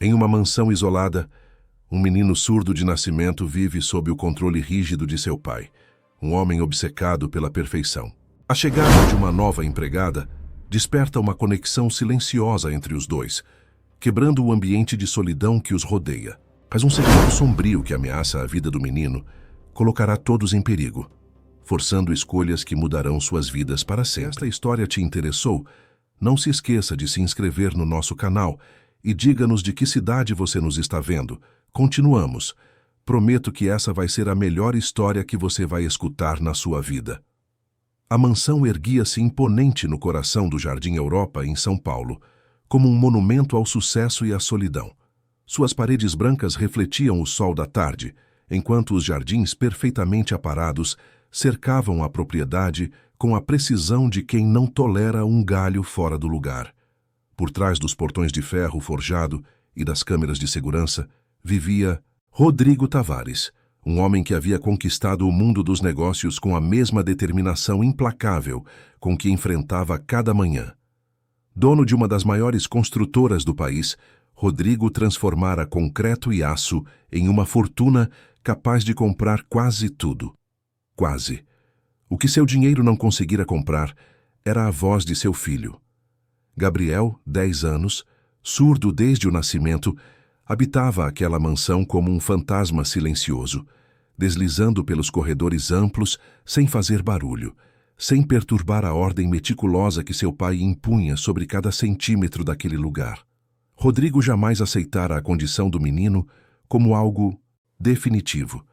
Em uma mansão isolada, um menino surdo de nascimento vive sob o controle rígido de seu pai, um homem obcecado pela perfeição. A chegada de uma nova empregada desperta uma conexão silenciosa entre os dois, quebrando o ambiente de solidão que os rodeia. Mas um segredo sombrio que ameaça a vida do menino colocará todos em perigo, forçando escolhas que mudarão suas vidas para sempre. Se esta história te interessou, não se esqueça de se inscrever no nosso canal e diga-nos de que cidade você nos está vendo. Continuamos. Prometo que essa vai ser a melhor história que você vai escutar na sua vida. A mansão erguia-se imponente no coração do Jardim Europa, em São Paulo, como um monumento ao sucesso e à solidão. Suas paredes brancas refletiam o sol da tarde, enquanto os jardins perfeitamente aparados cercavam a propriedade com a precisão de quem não tolera um galho fora do lugar. Por trás dos portões de ferro forjado e das câmeras de segurança, vivia Rodrigo Tavares, um homem que havia conquistado o mundo dos negócios com a mesma determinação implacável com que enfrentava cada manhã. Dono de uma das maiores construtoras do país, Rodrigo transformara concreto e aço em uma fortuna capaz de comprar quase tudo. Quase. O que seu dinheiro não conseguira comprar era a voz de seu filho. Gabriel, 10 anos, surdo desde o nascimento, habitava aquela mansão como um fantasma silencioso, deslizando pelos corredores amplos sem fazer barulho, sem perturbar a ordem meticulosa que seu pai impunha sobre cada centímetro daquele lugar. Rodrigo jamais aceitara a condição do menino como algo definitivo.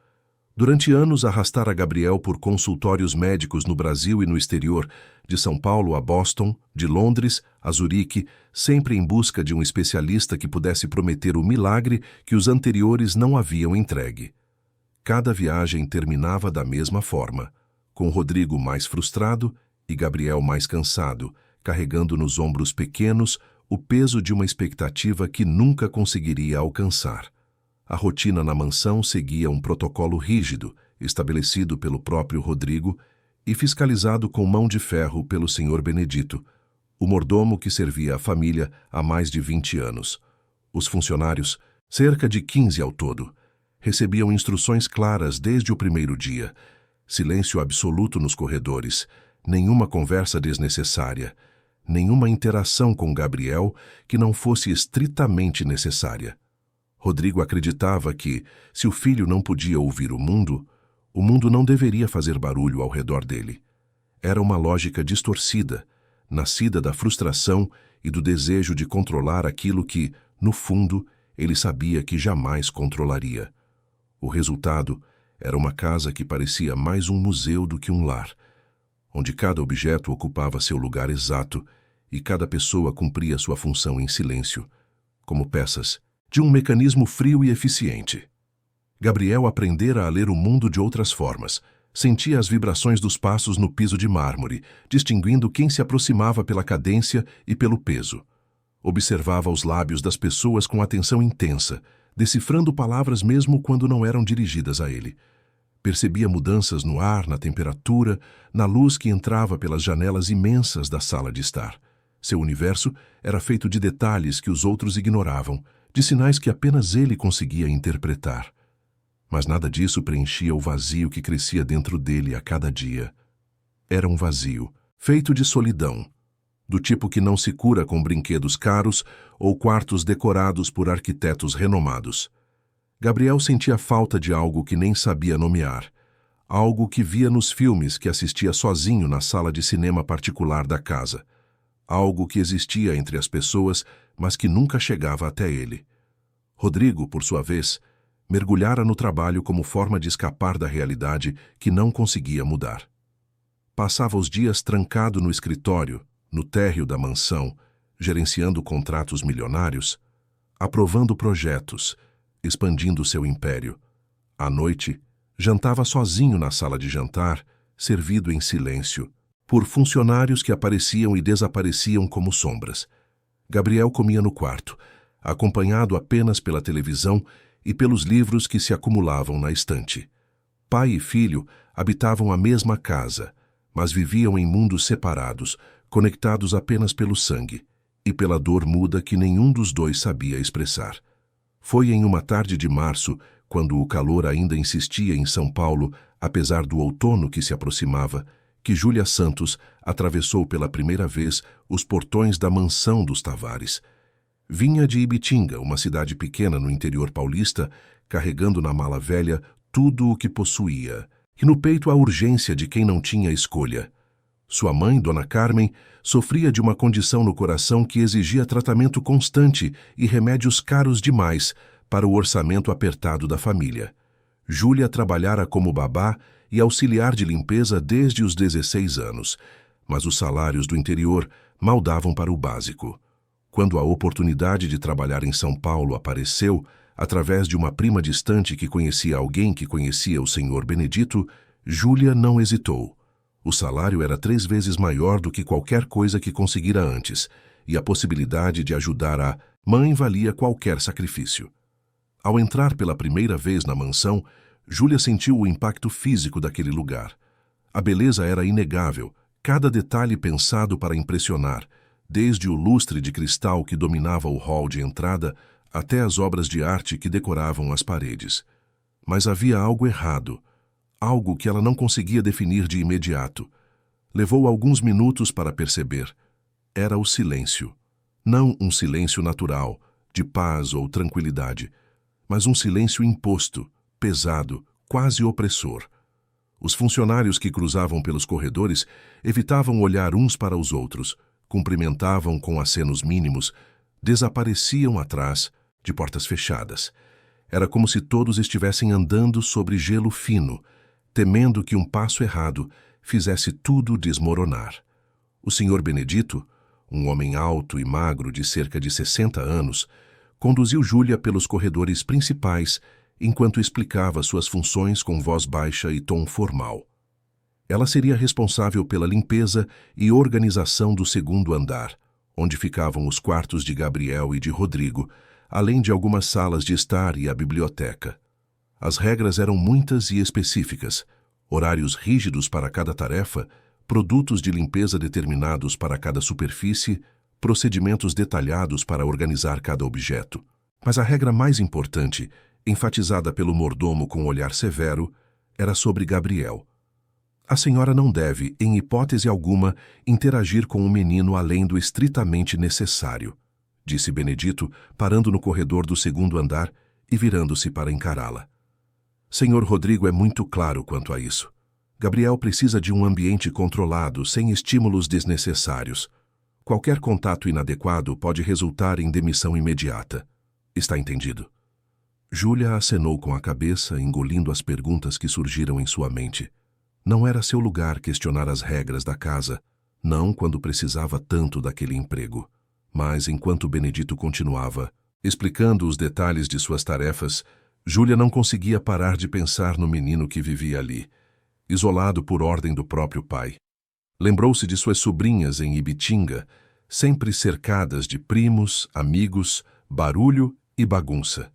Durante anos arrastara Gabriel por consultórios médicos no Brasil e no exterior, de São Paulo a Boston, de Londres a Zurique, sempre em busca de um especialista que pudesse prometer o milagre que os anteriores não haviam entregue. Cada viagem terminava da mesma forma, com Rodrigo mais frustrado e Gabriel mais cansado, carregando nos ombros pequenos o peso de uma expectativa que nunca conseguiria alcançar. A rotina na mansão seguia um protocolo rígido, estabelecido pelo próprio Rodrigo e fiscalizado com mão de ferro pelo Sr. Benedito, o mordomo que servia a família há mais de 20 anos. Os funcionários, cerca de 15 ao todo, recebiam instruções claras desde o primeiro dia. Silêncio absoluto nos corredores, nenhuma conversa desnecessária, nenhuma interação com Gabriel que não fosse estritamente necessária. Rodrigo acreditava que, se o filho não podia ouvir o mundo não deveria fazer barulho ao redor dele. Era uma lógica distorcida, nascida da frustração e do desejo de controlar aquilo que, no fundo, ele sabia que jamais controlaria. O resultado era uma casa que parecia mais um museu do que um lar, onde cada objeto ocupava seu lugar exato e cada pessoa cumpria sua função em silêncio, como peças de um mecanismo frio e eficiente. Gabriel aprendera a ler o mundo de outras formas. Sentia as vibrações dos passos no piso de mármore, distinguindo quem se aproximava pela cadência e pelo peso. Observava os lábios das pessoas com atenção intensa, decifrando palavras mesmo quando não eram dirigidas a ele. Percebia mudanças no ar, na temperatura, na luz que entrava pelas janelas imensas da sala de estar. Seu universo era feito de detalhes que os outros ignoravam, de sinais que apenas ele conseguia interpretar. Mas nada disso preenchia o vazio que crescia dentro dele a cada dia. Era um vazio, feito de solidão, do tipo que não se cura com brinquedos caros ou quartos decorados por arquitetos renomados. Gabriel sentia falta de algo que nem sabia nomear, algo que via nos filmes que assistia sozinho na sala de cinema particular da casa, algo que existia entre as pessoas, mas que nunca chegava até ele. Rodrigo, por sua vez, mergulhara no trabalho como forma de escapar da realidade que não conseguia mudar. Passava os dias trancado no escritório, no térreo da mansão, gerenciando contratos milionários, aprovando projetos, expandindo seu império. À noite, jantava sozinho na sala de jantar, servido em silêncio, por funcionários que apareciam e desapareciam como sombras. Gabriel comia no quarto, acompanhado apenas pela televisão e pelos livros que se acumulavam na estante. Pai e filho habitavam a mesma casa, mas viviam em mundos separados, conectados apenas pelo sangue e pela dor muda que nenhum dos dois sabia expressar. Foi em uma tarde de março, quando o calor ainda insistia em São Paulo, apesar do outono que se aproximava, que Júlia Santos atravessou pela primeira vez os portões da mansão dos Tavares. Vinha de Ibitinga, uma cidade pequena no interior paulista, carregando na mala velha tudo o que possuía, e no peito a urgência de quem não tinha escolha. Sua mãe, Dona Carmen, sofria de uma condição no coração que exigia tratamento constante e remédios caros demais para o orçamento apertado da família. Júlia trabalhara como babá e auxiliar de limpeza desde os 16 anos, mas os salários do interior mal davam para o básico. Quando a oportunidade de trabalhar em São Paulo apareceu, através de uma prima distante que conhecia alguém que conhecia o senhor Benedito, Júlia não hesitou. O salário era 3 vezes maior do que qualquer coisa que conseguira antes, e a possibilidade de ajudar a mãe valia qualquer sacrifício. Ao entrar pela primeira vez na mansão, Júlia sentiu o impacto físico daquele lugar. A beleza era inegável, cada detalhe pensado para impressionar, desde o lustre de cristal que dominava o hall de entrada até as obras de arte que decoravam as paredes. Mas havia algo errado, algo que ela não conseguia definir de imediato. Levou alguns minutos para perceber. Era o silêncio. Não um silêncio natural, de paz ou tranquilidade, mas um silêncio imposto, pesado, quase opressor. Os funcionários que cruzavam pelos corredores evitavam olhar uns para os outros, cumprimentavam com acenos mínimos, desapareciam atrás, de portas fechadas. Era como se todos estivessem andando sobre gelo fino, temendo que um passo errado fizesse tudo desmoronar. O senhor Benedito, um homem alto e magro de cerca de 60 anos, conduziu Júlia pelos corredores principais enquanto explicava suas funções com voz baixa e tom formal. Ela seria responsável pela limpeza e organização do 2º andar, onde ficavam os quartos de Gabriel e de Rodrigo, além de algumas salas de estar e a biblioteca. As regras eram muitas e específicas, horários rígidos para cada tarefa, produtos de limpeza determinados para cada superfície, procedimentos detalhados para organizar cada objeto. Mas a regra mais importante, enfatizada pelo mordomo com olhar severo, era sobre Gabriel. A senhora não deve, em hipótese alguma, interagir com o menino além do estritamente necessário, disse Benedito, parando no corredor do 2º andar e virando-se para encará-la. Senhor Rodrigo é muito claro quanto a isso. Gabriel precisa de um ambiente controlado, sem estímulos desnecessários. Qualquer contato inadequado pode resultar em demissão imediata. Está entendido? Júlia acenou com a cabeça, engolindo as perguntas que surgiram em sua mente. Não era seu lugar questionar as regras da casa, não quando precisava tanto daquele emprego. Mas, enquanto Benedito continuava, explicando os detalhes de suas tarefas, Júlia não conseguia parar de pensar no menino que vivia ali, isolado por ordem do próprio pai. Lembrou-se de suas sobrinhas em Ibitinga, sempre cercadas de primos, amigos, barulho e bagunça.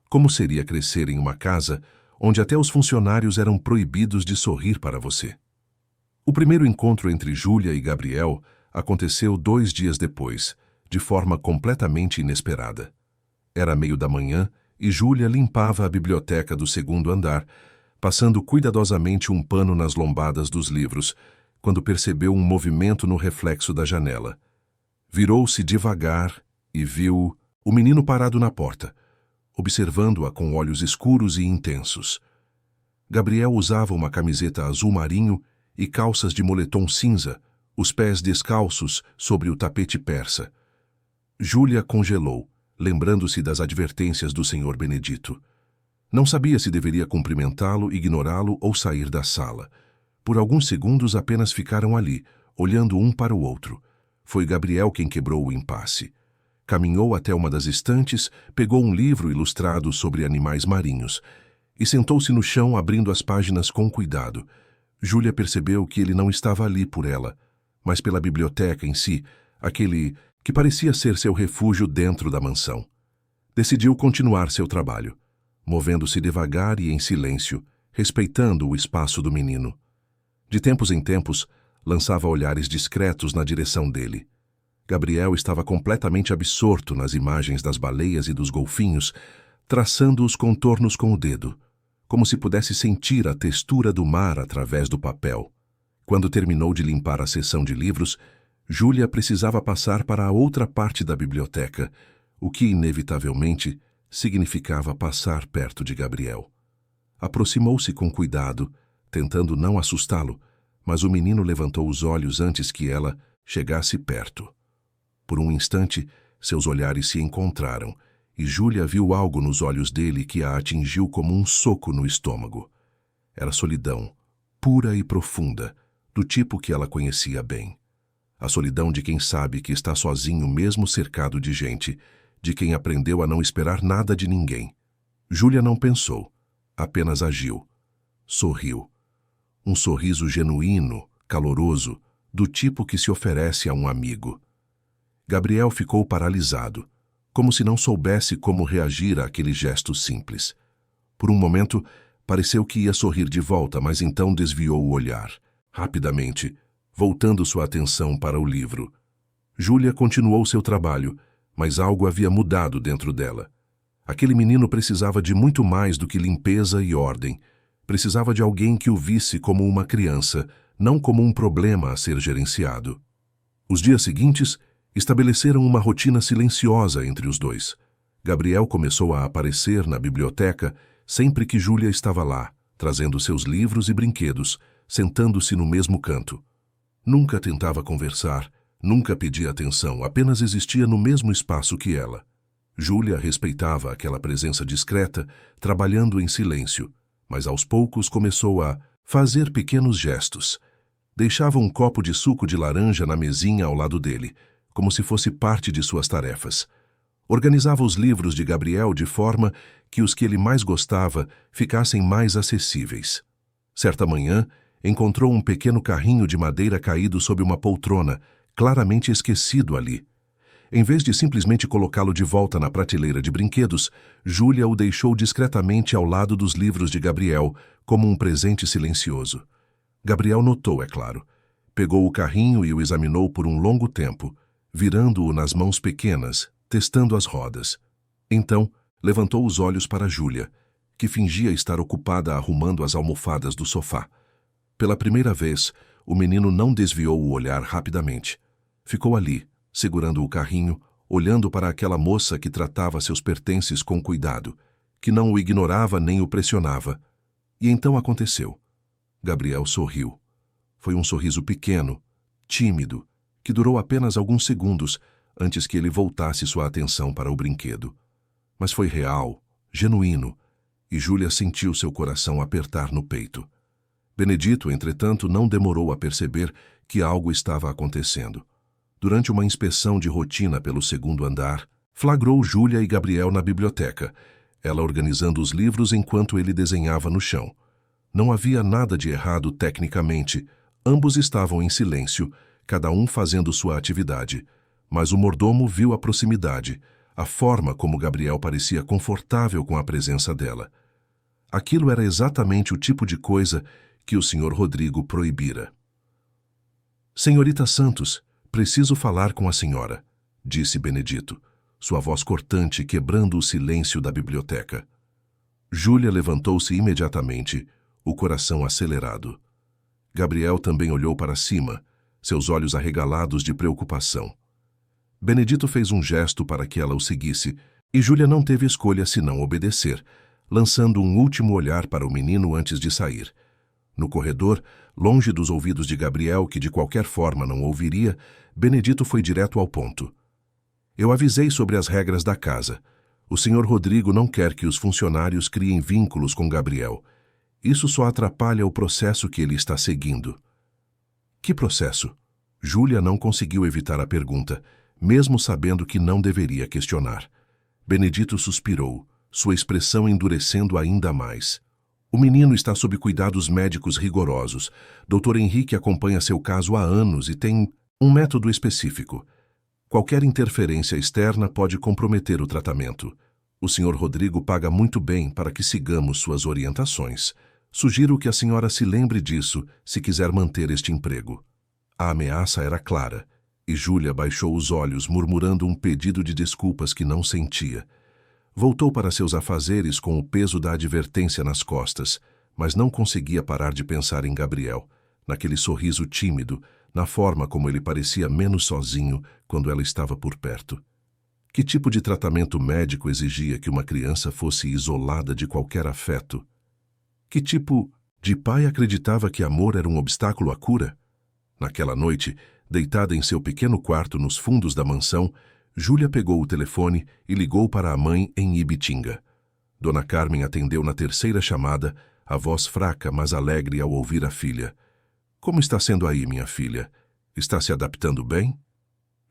Como seria crescer em uma casa onde até os funcionários eram proibidos de sorrir para você? O primeiro encontro entre Júlia e Gabriel aconteceu 2 dias depois, de forma completamente inesperada. Era meio da manhã e Júlia limpava a biblioteca do 2º andar, passando cuidadosamente um pano nas lombadas dos livros, quando percebeu um movimento no reflexo da janela. Virou-se devagar e viu o menino parado na porta, observando-a com olhos escuros e intensos. Gabriel usava uma camiseta azul marinho e calças de moletom cinza, os pés descalços sobre o tapete persa. Júlia congelou, lembrando-se das advertências do senhor Benedito. Não sabia se deveria cumprimentá-lo, ignorá-lo ou sair da sala. Por alguns segundos apenas ficaram ali, olhando um para o outro. Foi Gabriel quem quebrou o impasse. Caminhou até uma das estantes, pegou um livro ilustrado sobre animais marinhos e sentou-se no chão abrindo as páginas com cuidado. Júlia percebeu que ele não estava ali por ela, mas pela biblioteca em si, aquele que parecia ser seu refúgio dentro da mansão. Decidiu continuar seu trabalho, movendo-se devagar e em silêncio, respeitando o espaço do menino. De tempos em tempos, lançava olhares discretos na direção dele. Gabriel estava completamente absorto nas imagens das baleias e dos golfinhos, traçando os contornos com o dedo, como se pudesse sentir a textura do mar através do papel. Quando terminou de limpar a seção de livros, Júlia precisava passar para a outra parte da biblioteca, o que, inevitavelmente, significava passar perto de Gabriel. Aproximou-se com cuidado, tentando não assustá-lo, mas o menino levantou os olhos antes que ela chegasse perto. Por um instante, seus olhares se encontraram, e Júlia viu algo nos olhos dele que a atingiu como um soco no estômago. Era solidão, pura e profunda, do tipo que ela conhecia bem. A solidão de quem sabe que está sozinho mesmo cercado de gente, de quem aprendeu a não esperar nada de ninguém. Júlia não pensou, apenas agiu. Sorriu. Um sorriso genuíno, caloroso, do tipo que se oferece a um amigo. Gabriel ficou paralisado, como se não soubesse como reagir àquele gesto simples. Por um momento, pareceu que ia sorrir de volta, mas então desviou o olhar, rapidamente, voltando sua atenção para o livro. Júlia continuou seu trabalho, mas algo havia mudado dentro dela. Aquele menino precisava de muito mais do que limpeza e ordem. Precisava de alguém que o visse como uma criança, não como um problema a ser gerenciado. Os dias seguintes estabeleceram uma rotina silenciosa entre os dois. Gabriel começou a aparecer na biblioteca sempre que Júlia estava lá, trazendo seus livros e brinquedos, sentando-se no mesmo canto. Nunca tentava conversar, nunca pedia atenção, apenas existia no mesmo espaço que ela. Júlia respeitava aquela presença discreta, trabalhando em silêncio, mas aos poucos começou a fazer pequenos gestos. Deixava um copo de suco de laranja na mesinha ao lado dele, como se fosse parte de suas tarefas. Organizava os livros de Gabriel de forma que os que ele mais gostava ficassem mais acessíveis. Certa manhã, encontrou um pequeno carrinho de madeira caído sob uma poltrona, claramente esquecido ali. Em vez de simplesmente colocá-lo de volta na prateleira de brinquedos, Júlia o deixou discretamente ao lado dos livros de Gabriel, como um presente silencioso. Gabriel notou, é claro. Pegou o carrinho e o examinou por um longo tempo, virando-o nas mãos pequenas, testando as rodas. Então, levantou os olhos para Júlia, que fingia estar ocupada arrumando as almofadas do sofá. Pela primeira vez, o menino não desviou o olhar rapidamente. Ficou ali, segurando o carrinho, olhando para aquela moça que tratava seus pertences com cuidado, que não o ignorava nem o pressionava. E então aconteceu. Gabriel sorriu. Foi um sorriso pequeno, tímido, que durou apenas alguns segundos antes que ele voltasse sua atenção para o brinquedo. Mas foi real, genuíno, e Júlia sentiu seu coração apertar no peito. Benedito, entretanto, não demorou a perceber que algo estava acontecendo. Durante uma inspeção de rotina pelo segundo andar, flagrou Júlia e Gabriel na biblioteca, ela organizando os livros enquanto ele desenhava no chão. Não havia nada de errado tecnicamente, ambos estavam em silêncio, cada um fazendo sua atividade, mas o mordomo viu a proximidade, a forma como Gabriel parecia confortável com a presença dela. Aquilo era exatamente o tipo de coisa que o Sr. Rodrigo proibira. "Senhorita Santos, preciso falar com a senhora", disse Benedito, sua voz cortante quebrando o silêncio da biblioteca. Júlia levantou-se imediatamente, o coração acelerado. Gabriel também olhou para cima, seus olhos arregalados de preocupação. Benedito fez um gesto para que ela o seguisse, e Júlia não teve escolha senão obedecer, lançando um último olhar para o menino antes de sair. No corredor, longe dos ouvidos de Gabriel, que de qualquer forma não ouviria, Benedito foi direto ao ponto. "Eu avisei sobre as regras da casa. O Sr. Rodrigo não quer que os funcionários criem vínculos com Gabriel. Isso só atrapalha o processo que ele está seguindo." "Que processo?" Júlia não conseguiu evitar a pergunta, mesmo sabendo que não deveria questionar. Benedito suspirou, sua expressão endurecendo ainda mais. "O menino está sob cuidados médicos rigorosos. Dr. Henrique acompanha seu caso há anos e tem um método específico. Qualquer interferência externa pode comprometer o tratamento. O Sr. Rodrigo paga muito bem para que sigamos suas orientações. Sugiro que a senhora se lembre disso se quiser manter este emprego." A ameaça era clara, e Júlia baixou os olhos, murmurando um pedido de desculpas que não sentia. Voltou para seus afazeres com o peso da advertência nas costas, mas não conseguia parar de pensar em Gabriel, naquele sorriso tímido, na forma como ele parecia menos sozinho quando ela estava por perto. Que tipo de tratamento médico exigia que uma criança fosse isolada de qualquer afeto? Que tipo de pai acreditava que amor era um obstáculo à cura? Naquela noite, deitada em seu pequeno quarto nos fundos da mansão, Júlia pegou o telefone e ligou para a mãe em Ibitinga. Dona Carmen atendeu na terceira chamada, a voz fraca, mas alegre ao ouvir a filha. Como está sendo aí, minha filha? Está se adaptando bem?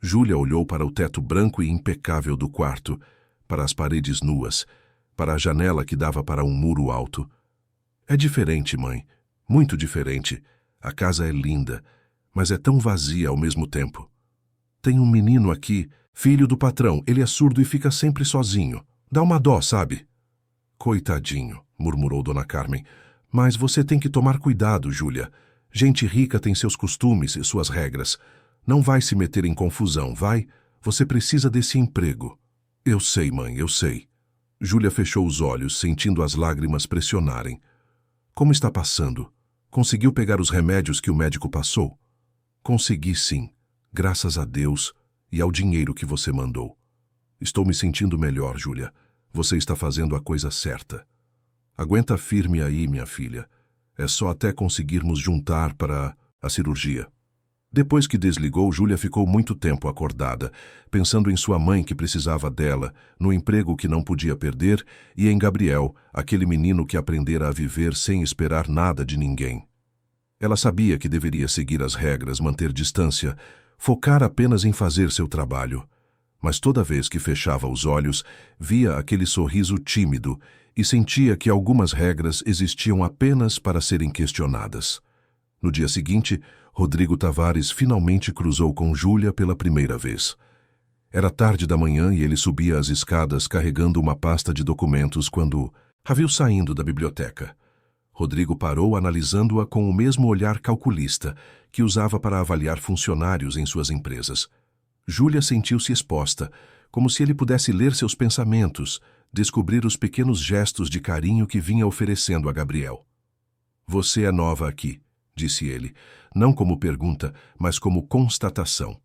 Júlia olhou para o teto branco e impecável do quarto, para as paredes nuas, para a janela que dava para um muro alto. É diferente, mãe. Muito diferente. A casa é linda, mas é tão vazia ao mesmo tempo. Tem um menino aqui, filho do patrão. Ele é surdo e fica sempre sozinho. Dá uma dó, sabe? Coitadinho, murmurou Dona Carmen. Mas você tem que tomar cuidado, Júlia. Gente rica tem seus costumes e suas regras. Não vai se meter em confusão, vai? Você precisa desse emprego. Eu sei, mãe, eu sei. Júlia fechou os olhos, sentindo as lágrimas pressionarem. Como está passando? Conseguiu pegar os remédios que o médico passou? Consegui, sim. Graças a Deus e ao dinheiro que você mandou. Estou me sentindo melhor, Júlia. Você está fazendo a coisa certa. Aguenta firme aí, minha filha. É só até conseguirmos juntar para a cirurgia. Depois que desligou, Júlia ficou muito tempo acordada, pensando em sua mãe que precisava dela, no emprego que não podia perder e em Gabriel, aquele menino que aprendera a viver sem esperar nada de ninguém. Ela sabia que deveria seguir as regras, manter distância, focar apenas em fazer seu trabalho. Mas toda vez que fechava os olhos, via aquele sorriso tímido e sentia que algumas regras existiam apenas para serem questionadas. No dia seguinte, Rodrigo Tavares finalmente cruzou com Júlia pela primeira vez. Era tarde da manhã e ele subia as escadas carregando uma pasta de documentos quando a viu saindo da biblioteca. Rodrigo parou analisando-a com o mesmo olhar calculista que usava para avaliar funcionários em suas empresas. Júlia sentiu-se exposta, como se ele pudesse ler seus pensamentos, descobrir os pequenos gestos de carinho que vinha oferecendo a Gabriel. Você é nova aqui, disse ele, não como pergunta, mas como constatação.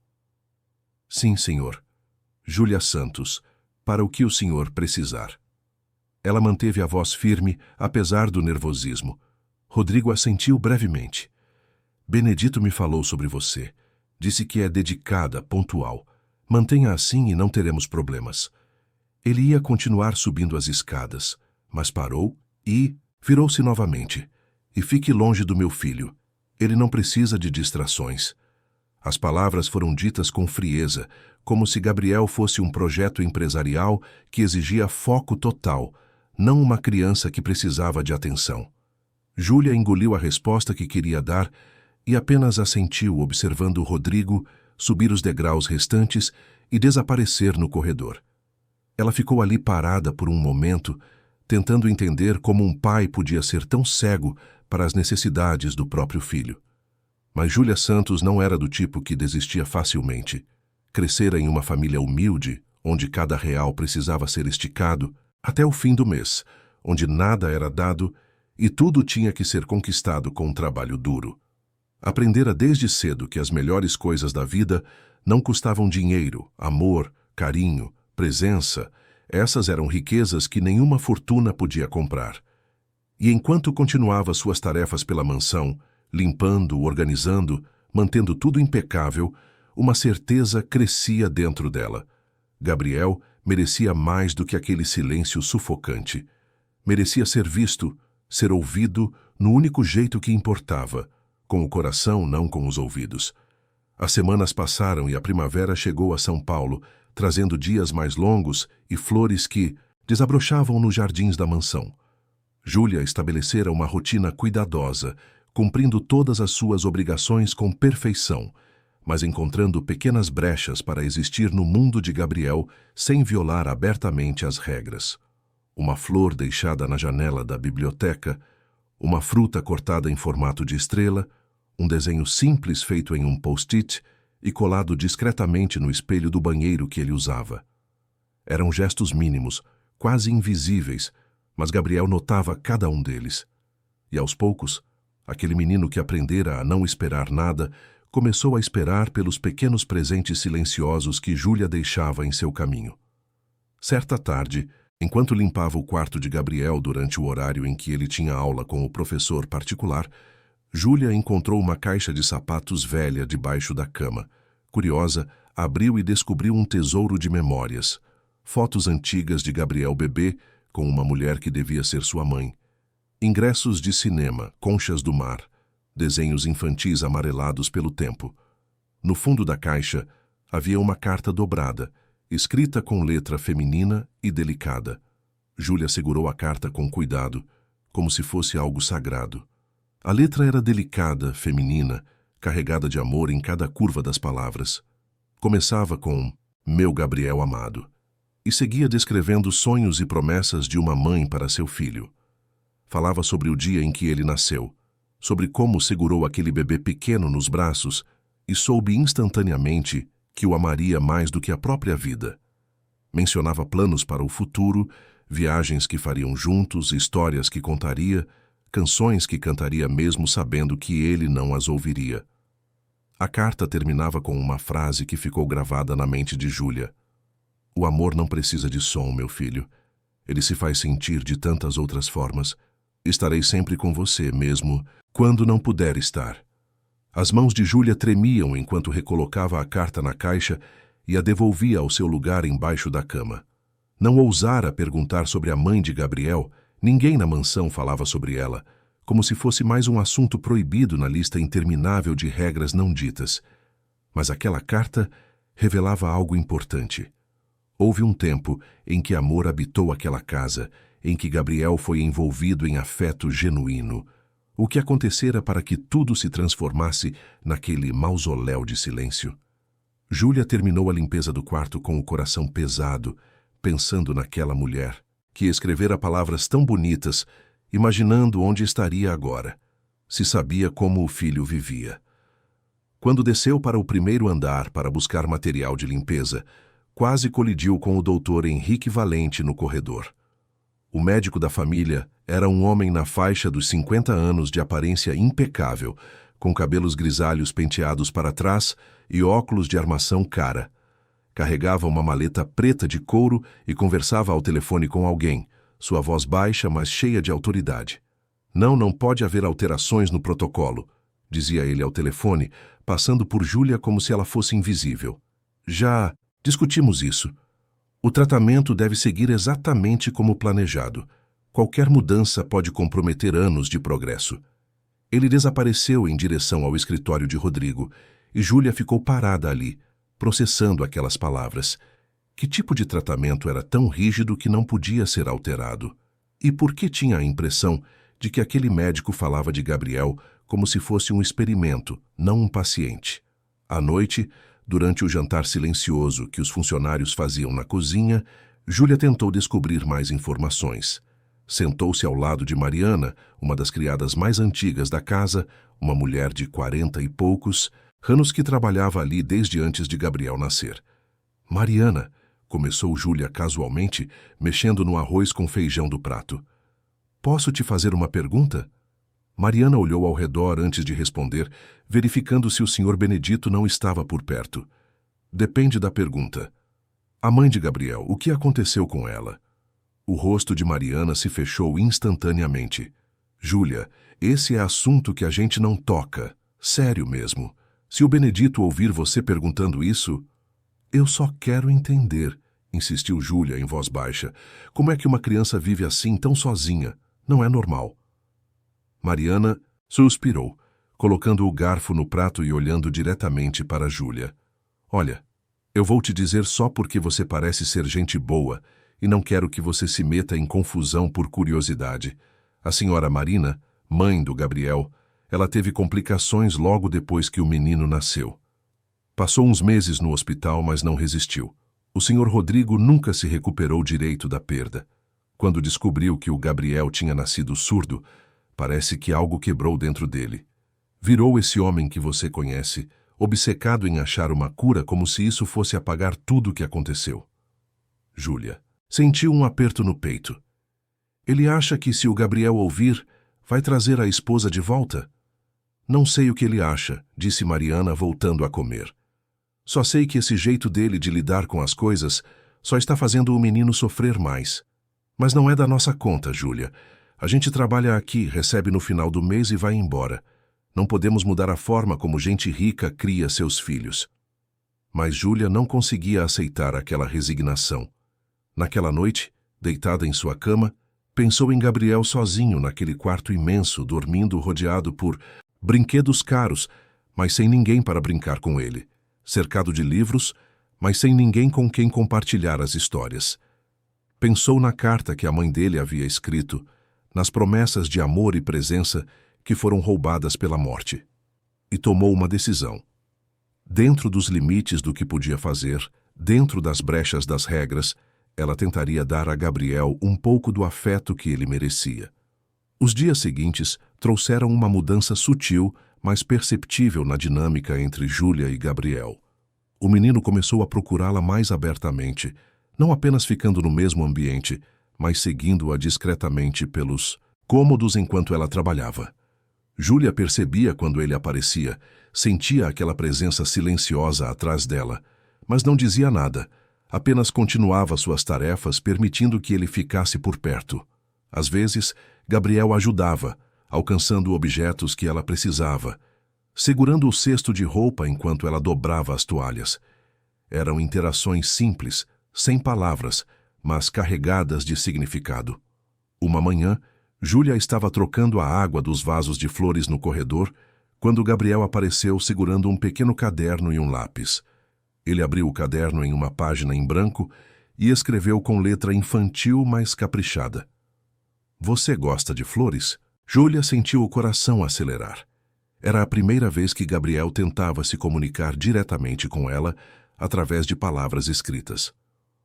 Sim, senhor. Júlia Santos, para o que o senhor precisar. Ela manteve a voz firme, apesar do nervosismo. Rodrigo assentiu brevemente. Benedito me falou sobre você. Disse que é dedicada, pontual. Mantenha assim e não teremos problemas. Ele ia continuar subindo as escadas, mas parou e virou-se novamente. E fique longe do meu filho. Ele não precisa de distrações. As palavras foram ditas com frieza, como se Gabriel fosse um projeto empresarial que exigia foco total, não uma criança que precisava de atenção. Júlia engoliu a resposta que queria dar e apenas assentiu observando Rodrigo subir os degraus restantes e desaparecer no corredor. Ela ficou ali parada por um momento, tentando entender como um pai podia ser tão cego para as necessidades do próprio filho. Mas Júlia Santos não era do tipo que desistia facilmente. Crescera em uma família humilde, onde cada real precisava ser esticado até o fim do mês, onde nada era dado e tudo tinha que ser conquistado com um trabalho duro. Aprendera desde cedo que as melhores coisas da vida não custavam dinheiro, amor, carinho, presença. Essas eram riquezas que nenhuma fortuna podia comprar. E enquanto continuava suas tarefas pela mansão, limpando, organizando, mantendo tudo impecável, uma certeza crescia dentro dela. Gabriel merecia mais do que aquele silêncio sufocante. Merecia ser visto, ser ouvido no único jeito que importava, com o coração, não com os ouvidos. As semanas passaram e a primavera chegou a São Paulo, trazendo dias mais longos e flores que desabrochavam nos jardins da mansão. Júlia estabelecera uma rotina cuidadosa, cumprindo todas as suas obrigações com perfeição, mas encontrando pequenas brechas para existir no mundo de Gabriel sem violar abertamente as regras. Uma flor deixada na janela da biblioteca, uma fruta cortada em formato de estrela, um desenho simples feito em um post-it e colado discretamente no espelho do banheiro que ele usava. Eram gestos mínimos, quase invisíveis, mas Gabriel notava cada um deles. E aos poucos, aquele menino que aprendera a não esperar nada, começou a esperar pelos pequenos presentes silenciosos que Júlia deixava em seu caminho. Certa tarde, enquanto limpava o quarto de Gabriel durante o horário em que ele tinha aula com o professor particular, Júlia encontrou uma caixa de sapatos velha debaixo da cama. Curiosa, abriu e descobriu um tesouro de memórias. Fotos antigas de Gabriel bebê, com uma mulher que devia ser sua mãe. Ingressos de cinema, conchas do mar, desenhos infantis amarelados pelo tempo. No fundo da caixa, havia uma carta dobrada, escrita com letra feminina e delicada. Júlia segurou a carta com cuidado, como se fosse algo sagrado. A letra era delicada, feminina, carregada de amor em cada curva das palavras. Começava com "Meu Gabriel amado" e seguia descrevendo sonhos e promessas de uma mãe para seu filho. Falava sobre o dia em que ele nasceu, sobre como segurou aquele bebê pequeno nos braços e soube instantaneamente que o amaria mais do que a própria vida. Mencionava planos para o futuro, viagens que fariam juntos, histórias que contaria, canções que cantaria mesmo sabendo que ele não as ouviria. A carta terminava com uma frase que ficou gravada na mente de Júlia. "O amor não precisa de som, meu filho. Ele se faz sentir de tantas outras formas. Estarei sempre com você, mesmo quando não puder estar." As mãos de Júlia tremiam enquanto recolocava a carta na caixa e a devolvia ao seu lugar embaixo da cama. Não ousara perguntar sobre a mãe de Gabriel, ninguém na mansão falava sobre ela, como se fosse mais um assunto proibido na lista interminável de regras não ditas. Mas aquela carta revelava algo importante. Houve um tempo em que amor habitou aquela casa, em que Gabriel foi envolvido em afeto genuíno. O que acontecera para que tudo se transformasse naquele mausoléu de silêncio? Júlia terminou a limpeza do quarto com o coração pesado, pensando naquela mulher, que escrevera palavras tão bonitas, imaginando onde estaria agora, se sabia como o filho vivia. Quando desceu para o primeiro andar para buscar material de limpeza, quase colidiu com o doutor Henrique Valente no corredor. O médico da família era um homem na faixa dos 50 anos de aparência impecável, com cabelos grisalhos penteados para trás e óculos de armação cara. Carregava uma maleta preta de couro e conversava ao telefone com alguém, sua voz baixa, mas cheia de autoridade. Não pode haver alterações no protocolo", dizia ele ao telefone, passando por Júlia como se ela fosse invisível. "Já discutimos isso. O tratamento deve seguir exatamente como planejado. Qualquer mudança pode comprometer anos de progresso." Ele desapareceu em direção ao escritório de Rodrigo, e Júlia ficou parada ali, processando aquelas palavras. Que tipo de tratamento era tão rígido que não podia ser alterado? E por que tinha a impressão de que aquele médico falava de Gabriel como se fosse um experimento, não um paciente? À noite, durante o jantar silencioso que os funcionários faziam na cozinha, Júlia tentou descobrir mais informações. Sentou-se ao lado de Mariana, uma das criadas mais antigas da casa, uma mulher de 40 e poucos, anos que trabalhava ali desde antes de Gabriel nascer. "Mariana", começou Júlia casualmente, mexendo no arroz com feijão do prato. "Posso te fazer uma pergunta?" Mariana olhou ao redor antes de responder, verificando se o Sr. Benedito não estava por perto. "Depende da pergunta. A mãe de Gabriel, o que aconteceu com ela?" O rosto de Mariana se fechou instantaneamente. "Júlia, esse é assunto que a gente não toca. Sério mesmo. Se o Benedito ouvir você perguntando isso..." "Eu só quero entender", insistiu Júlia em voz baixa. "Como é que uma criança vive assim tão sozinha? Não é normal." Mariana suspirou, colocando o garfo no prato e olhando diretamente para Júlia. "Olha, eu vou te dizer só porque você parece ser gente boa e não quero que você se meta em confusão por curiosidade. A senhora Marina, mãe do Gabriel, ela teve complicações logo depois que o menino nasceu. Passou uns meses no hospital, mas não resistiu. O senhor Rodrigo nunca se recuperou direito da perda. Quando descobriu que o Gabriel tinha nascido surdo, parece que algo quebrou dentro dele. Virou esse homem que você conhece, obcecado em achar uma cura como se isso fosse apagar tudo o que aconteceu." Júlia: Sentiu um aperto no peito. Ele acha que se o Gabriel ouvir, vai trazer a esposa de volta? Não sei o que ele acha, disse Mariana, voltando a comer. Só sei que esse jeito dele de lidar com as coisas só está fazendo o menino sofrer mais. Mas não é da nossa conta, Júlia. A gente trabalha aqui, recebe no final do mês e vai embora. Não podemos mudar a forma como gente rica cria seus filhos. Mas Júlia não conseguia aceitar aquela resignação. Naquela noite, deitada em sua cama, pensou em Gabriel sozinho naquele quarto imenso, dormindo rodeado por brinquedos caros, mas sem ninguém para brincar com ele. Cercado de livros, mas sem ninguém com quem compartilhar as histórias. Pensou na carta que a mãe dele havia escrito, nas promessas de amor e presença que foram roubadas pela morte. E tomou uma decisão. Dentro dos limites do que podia fazer, dentro das brechas das regras, ela tentaria dar a Gabriel um pouco do afeto que ele merecia. Os dias seguintes trouxeram uma mudança sutil, mas perceptível na dinâmica entre Júlia e Gabriel. O menino começou a procurá-la mais abertamente, não apenas ficando no mesmo ambiente, mas seguindo-a discretamente pelos cômodos enquanto ela trabalhava. Júlia percebia quando ele aparecia, sentia aquela presença silenciosa atrás dela, mas não dizia nada, apenas continuava suas tarefas, permitindo que ele ficasse por perto. Às vezes, Gabriel ajudava, alcançando objetos que ela precisava, segurando o cesto de roupa enquanto ela dobrava as toalhas. Eram interações simples, sem palavras, mas carregadas de significado. Uma manhã, Júlia estava trocando a água dos vasos de flores no corredor, quando Gabriel apareceu segurando um pequeno caderno e um lápis. Ele abriu o caderno em uma página em branco e escreveu com letra infantil, mas caprichada. "Você gosta de flores?" Júlia sentiu o coração acelerar. Era a primeira vez que Gabriel tentava se comunicar diretamente com ela através de palavras escritas.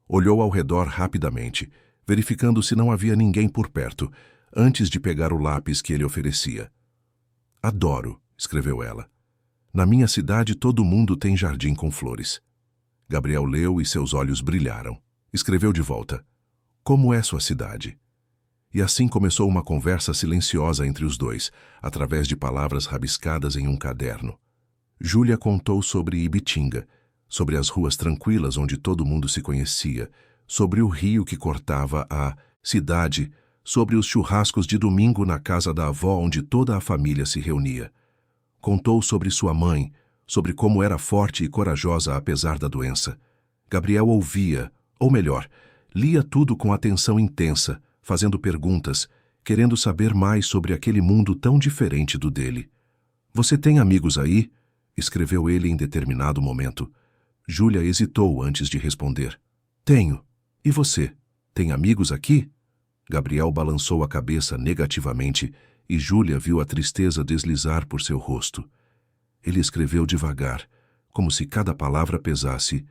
Olhou ao redor rapidamente, verificando se não havia ninguém por perto, antes de pegar o lápis que ele oferecia. "Adoro", escreveu ela. "Na minha cidade todo mundo tem jardim com flores." Gabriel leu e seus olhos brilharam. Escreveu de volta. "Como é sua cidade?" E assim começou uma conversa silenciosa entre os dois, através de palavras rabiscadas em um caderno. Júlia contou sobre Ibitinga, sobre as ruas tranquilas onde todo mundo se conhecia, sobre o rio que cortava a cidade, sobre os churrascos de domingo na casa da avó onde toda a família se reunia. Contou sobre sua mãe, sobre como era forte e corajosa apesar da doença. Gabriel ouvia, ou melhor, lia tudo com atenção intensa, fazendo perguntas, querendo saber mais sobre aquele mundo tão diferente do dele. "Você tem amigos aí?" escreveu ele em determinado momento. Júlia hesitou antes de responder. "Tenho. E você? Tem amigos aqui?" Gabriel balançou a cabeça negativamente e Júlia viu a tristeza deslizar por seu rosto. Ele escreveu devagar, como se cada palavra pesasse.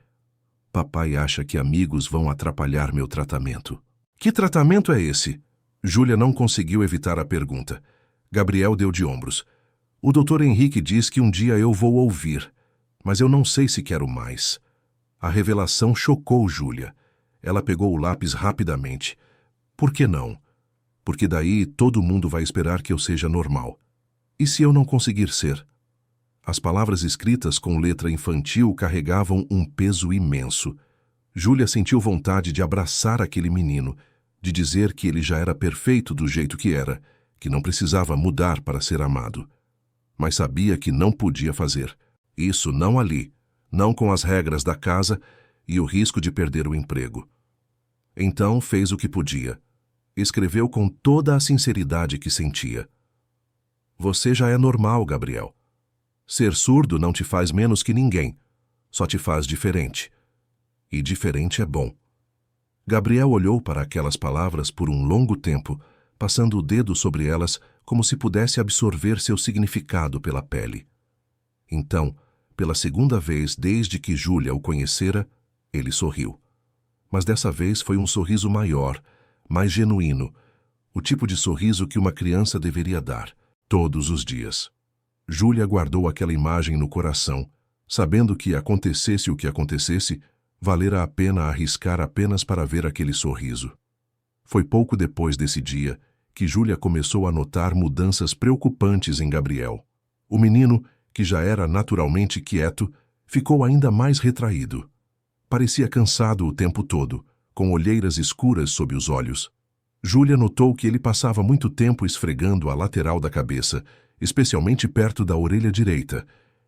"Papai acha que amigos vão atrapalhar meu tratamento." "Que tratamento é esse?" Júlia não conseguiu evitar a pergunta. Gabriel deu de ombros. "O Dr. Henrique diz que um dia eu vou ouvir, mas eu não sei se quero mais." A revelação chocou Júlia. Ela pegou o lápis rapidamente. "Por que não? Porque daí todo mundo vai esperar que eu seja normal. E se eu não conseguir ser?" As palavras escritas com letra infantil carregavam um peso imenso. Júlia sentiu vontade de abraçar aquele menino, de dizer que ele já era perfeito do jeito que era, que não precisava mudar para ser amado. Mas sabia que não podia fazer. Isso não ali, não com as regras da casa e o risco de perder o emprego. Então fez o que podia. Escreveu com toda a sinceridade que sentia. "Você já é normal, Gabriel. Ser surdo não te faz menos que ninguém, só te faz diferente. E diferente é bom." Gabriel olhou para aquelas palavras por um longo tempo, passando o dedo sobre elas como se pudesse absorver seu significado pela pele. Então, pela segunda vez desde que Júlia o conhecera, ele sorriu. Mas dessa vez foi um sorriso maior, mais genuíno, o tipo de sorriso que uma criança deveria dar, todos os dias. Júlia guardou aquela imagem no coração, sabendo que acontecesse o que acontecesse, valera a pena arriscar apenas para ver aquele sorriso. Foi pouco depois desse dia que Júlia começou a notar mudanças preocupantes em Gabriel. O menino, que já era naturalmente quieto, ficou ainda mais retraído. Parecia cansado o tempo todo, com olheiras escuras sob os olhos. Júlia notou que ele passava muito tempo esfregando a lateral da cabeça, especialmente perto da orelha direita,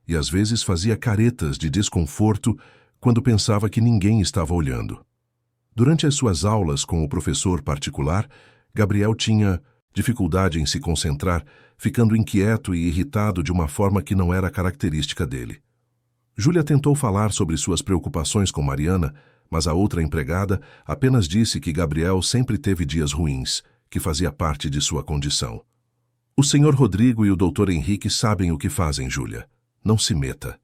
e às vezes fazia caretas de desconforto quando pensava que ninguém estava olhando. Durante as suas aulas com o professor particular, Gabriel tinha dificuldade em se concentrar, ficando inquieto e irritado de uma forma que não era característica dele. Júlia tentou falar sobre suas preocupações com Mariana, mas a outra empregada apenas disse que Gabriel sempre teve dias ruins, que fazia parte de sua condição. O senhor Rodrigo e o doutor Henrique sabem o que fazem, Júlia. Não se meta.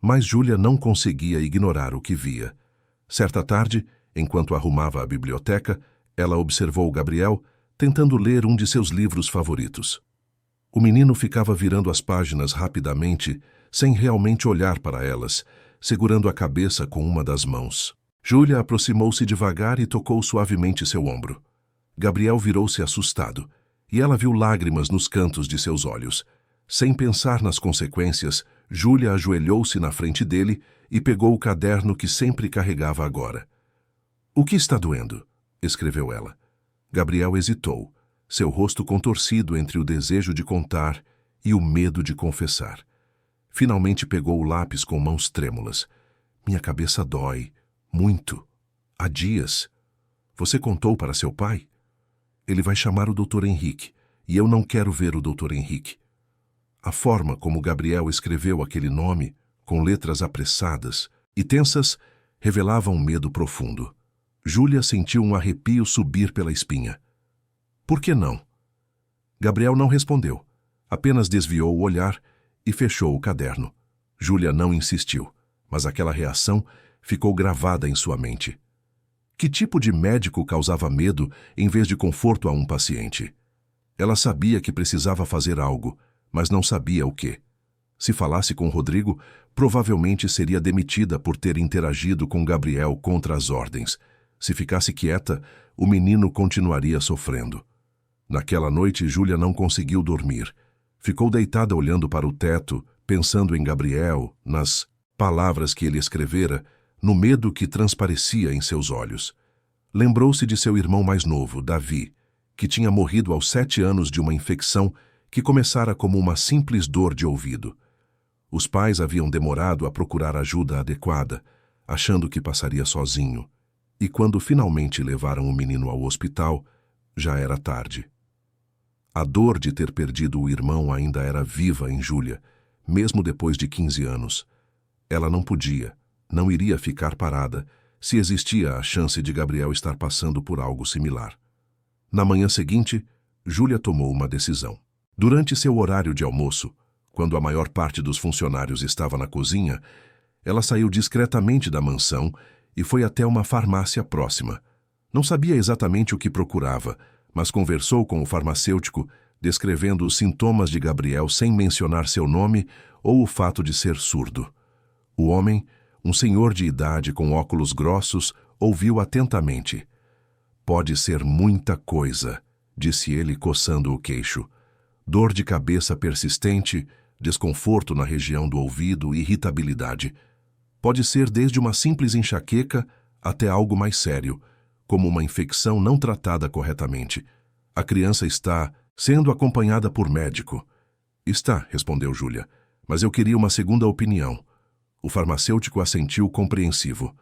Mas Júlia não conseguia ignorar o que via. Certa tarde, enquanto arrumava a biblioteca, ela observou Gabriel tentando ler um de seus livros favoritos. O menino ficava virando as páginas rapidamente, sem realmente olhar para elas, segurando a cabeça com uma das mãos. Júlia aproximou-se devagar e tocou suavemente seu ombro. Gabriel virou-se assustado, e ela viu lágrimas nos cantos de seus olhos. Sem pensar nas consequências, Júlia ajoelhou-se na frente dele e pegou o caderno que sempre carregava agora. "O que está doendo?" escreveu ela. Gabriel hesitou, seu rosto contorcido entre o desejo de contar e o medo de confessar. Finalmente pegou o lápis com mãos trêmulas. "Minha cabeça dói. Muito. Há dias. Você contou para seu pai? Ele vai chamar o Dr. Henrique, e eu não quero ver o Dr. Henrique." A forma como Gabriel escreveu aquele nome, com letras apressadas e tensas, revelava um medo profundo. Júlia sentiu um arrepio subir pela espinha. "Por que não?" Gabriel não respondeu, apenas desviou o olhar e fechou o caderno. Júlia não insistiu, mas aquela reação ficou gravada em sua mente. Que tipo de médico causava medo em vez de conforto a um paciente? Ela sabia que precisava fazer algo, mas não sabia o quê. Se falasse com Rodrigo, provavelmente seria demitida por ter interagido com Gabriel contra as ordens. Se ficasse quieta, o menino continuaria sofrendo. Naquela noite, Júlia não conseguiu dormir. Ficou deitada olhando para o teto, pensando em Gabriel, nas palavras que ele escrevera, no medo que transparecia em seus olhos. Lembrou-se de seu irmão mais novo, Davi, que tinha morrido aos 7 anos de uma infecção que começara como uma simples dor de ouvido. Os pais haviam demorado a procurar ajuda adequada, achando que passaria sozinho, e quando finalmente levaram o menino ao hospital, já era tarde. A dor de ter perdido o irmão ainda era viva em Júlia, mesmo depois de 15 anos. Ela não iria ficar parada se existia a chance de Gabriel estar passando por algo similar. Na manhã seguinte, Júlia tomou uma decisão. Durante seu horário de almoço, quando a maior parte dos funcionários estava na cozinha, ela saiu discretamente da mansão e foi até uma farmácia próxima. Não sabia exatamente o que procurava, mas conversou com o farmacêutico, descrevendo os sintomas de Gabriel sem mencionar seu nome ou o fato de ser surdo. O homem, um senhor de idade com óculos grossos, ouviu atentamente. "Pode ser muita coisa", disse ele, coçando o queixo. "Dor de cabeça persistente, desconforto na região do ouvido, irritabilidade. Pode ser desde uma simples enxaqueca até algo mais sério, como uma infecção não tratada corretamente. A criança está sendo acompanhada por médico." "Está", respondeu Júlia, "mas eu queria uma segunda opinião." O farmacêutico assentiu compreensivo.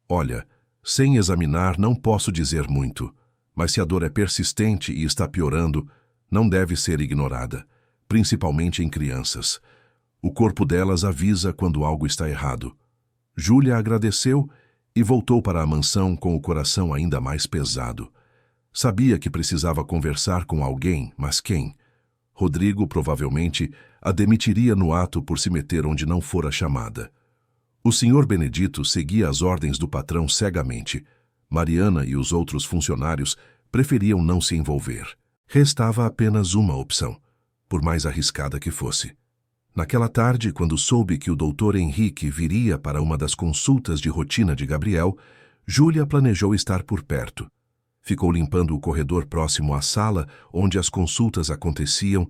"Olha, sem examinar não posso dizer muito, mas se a dor é persistente e está piorando, não deve ser ignorada, principalmente em crianças. O corpo delas avisa quando algo está errado." Júlia agradeceu e voltou para a mansão com o coração ainda mais pesado. Sabia que precisava conversar com alguém, mas quem? Rodrigo provavelmente a demitiria no ato por se meter onde não fora chamada. O senhor Benedito seguia as ordens do patrão cegamente. Mariana e os outros funcionários preferiam não se envolver. Restava apenas uma opção, por mais arriscada que fosse: Naquela tarde, quando soube que o Dr. Henrique viria para uma das consultas de rotina de Gabriel, Júlia planejou estar por perto. Ficou limpando o corredor próximo à sala onde as consultas aconteciam,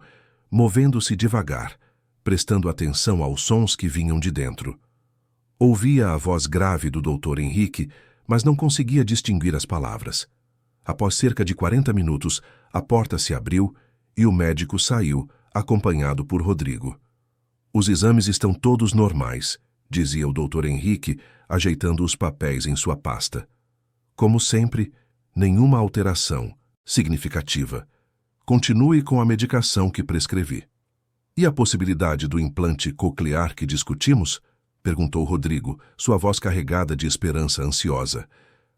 movendo-se devagar, prestando atenção aos sons que vinham de dentro. Ouvia a voz grave do Dr. Henrique, mas não conseguia distinguir as palavras. Após cerca de 40 minutos, a porta se abriu e o médico saiu, acompanhado por Rodrigo. Os exames estão todos normais, dizia o Dr. Henrique, ajeitando os papéis em sua pasta. Como sempre, nenhuma alteração significativa. Continue com a medicação que prescrevi. E a possibilidade do implante coclear que discutimos? Perguntou Rodrigo, sua voz carregada de esperança ansiosa.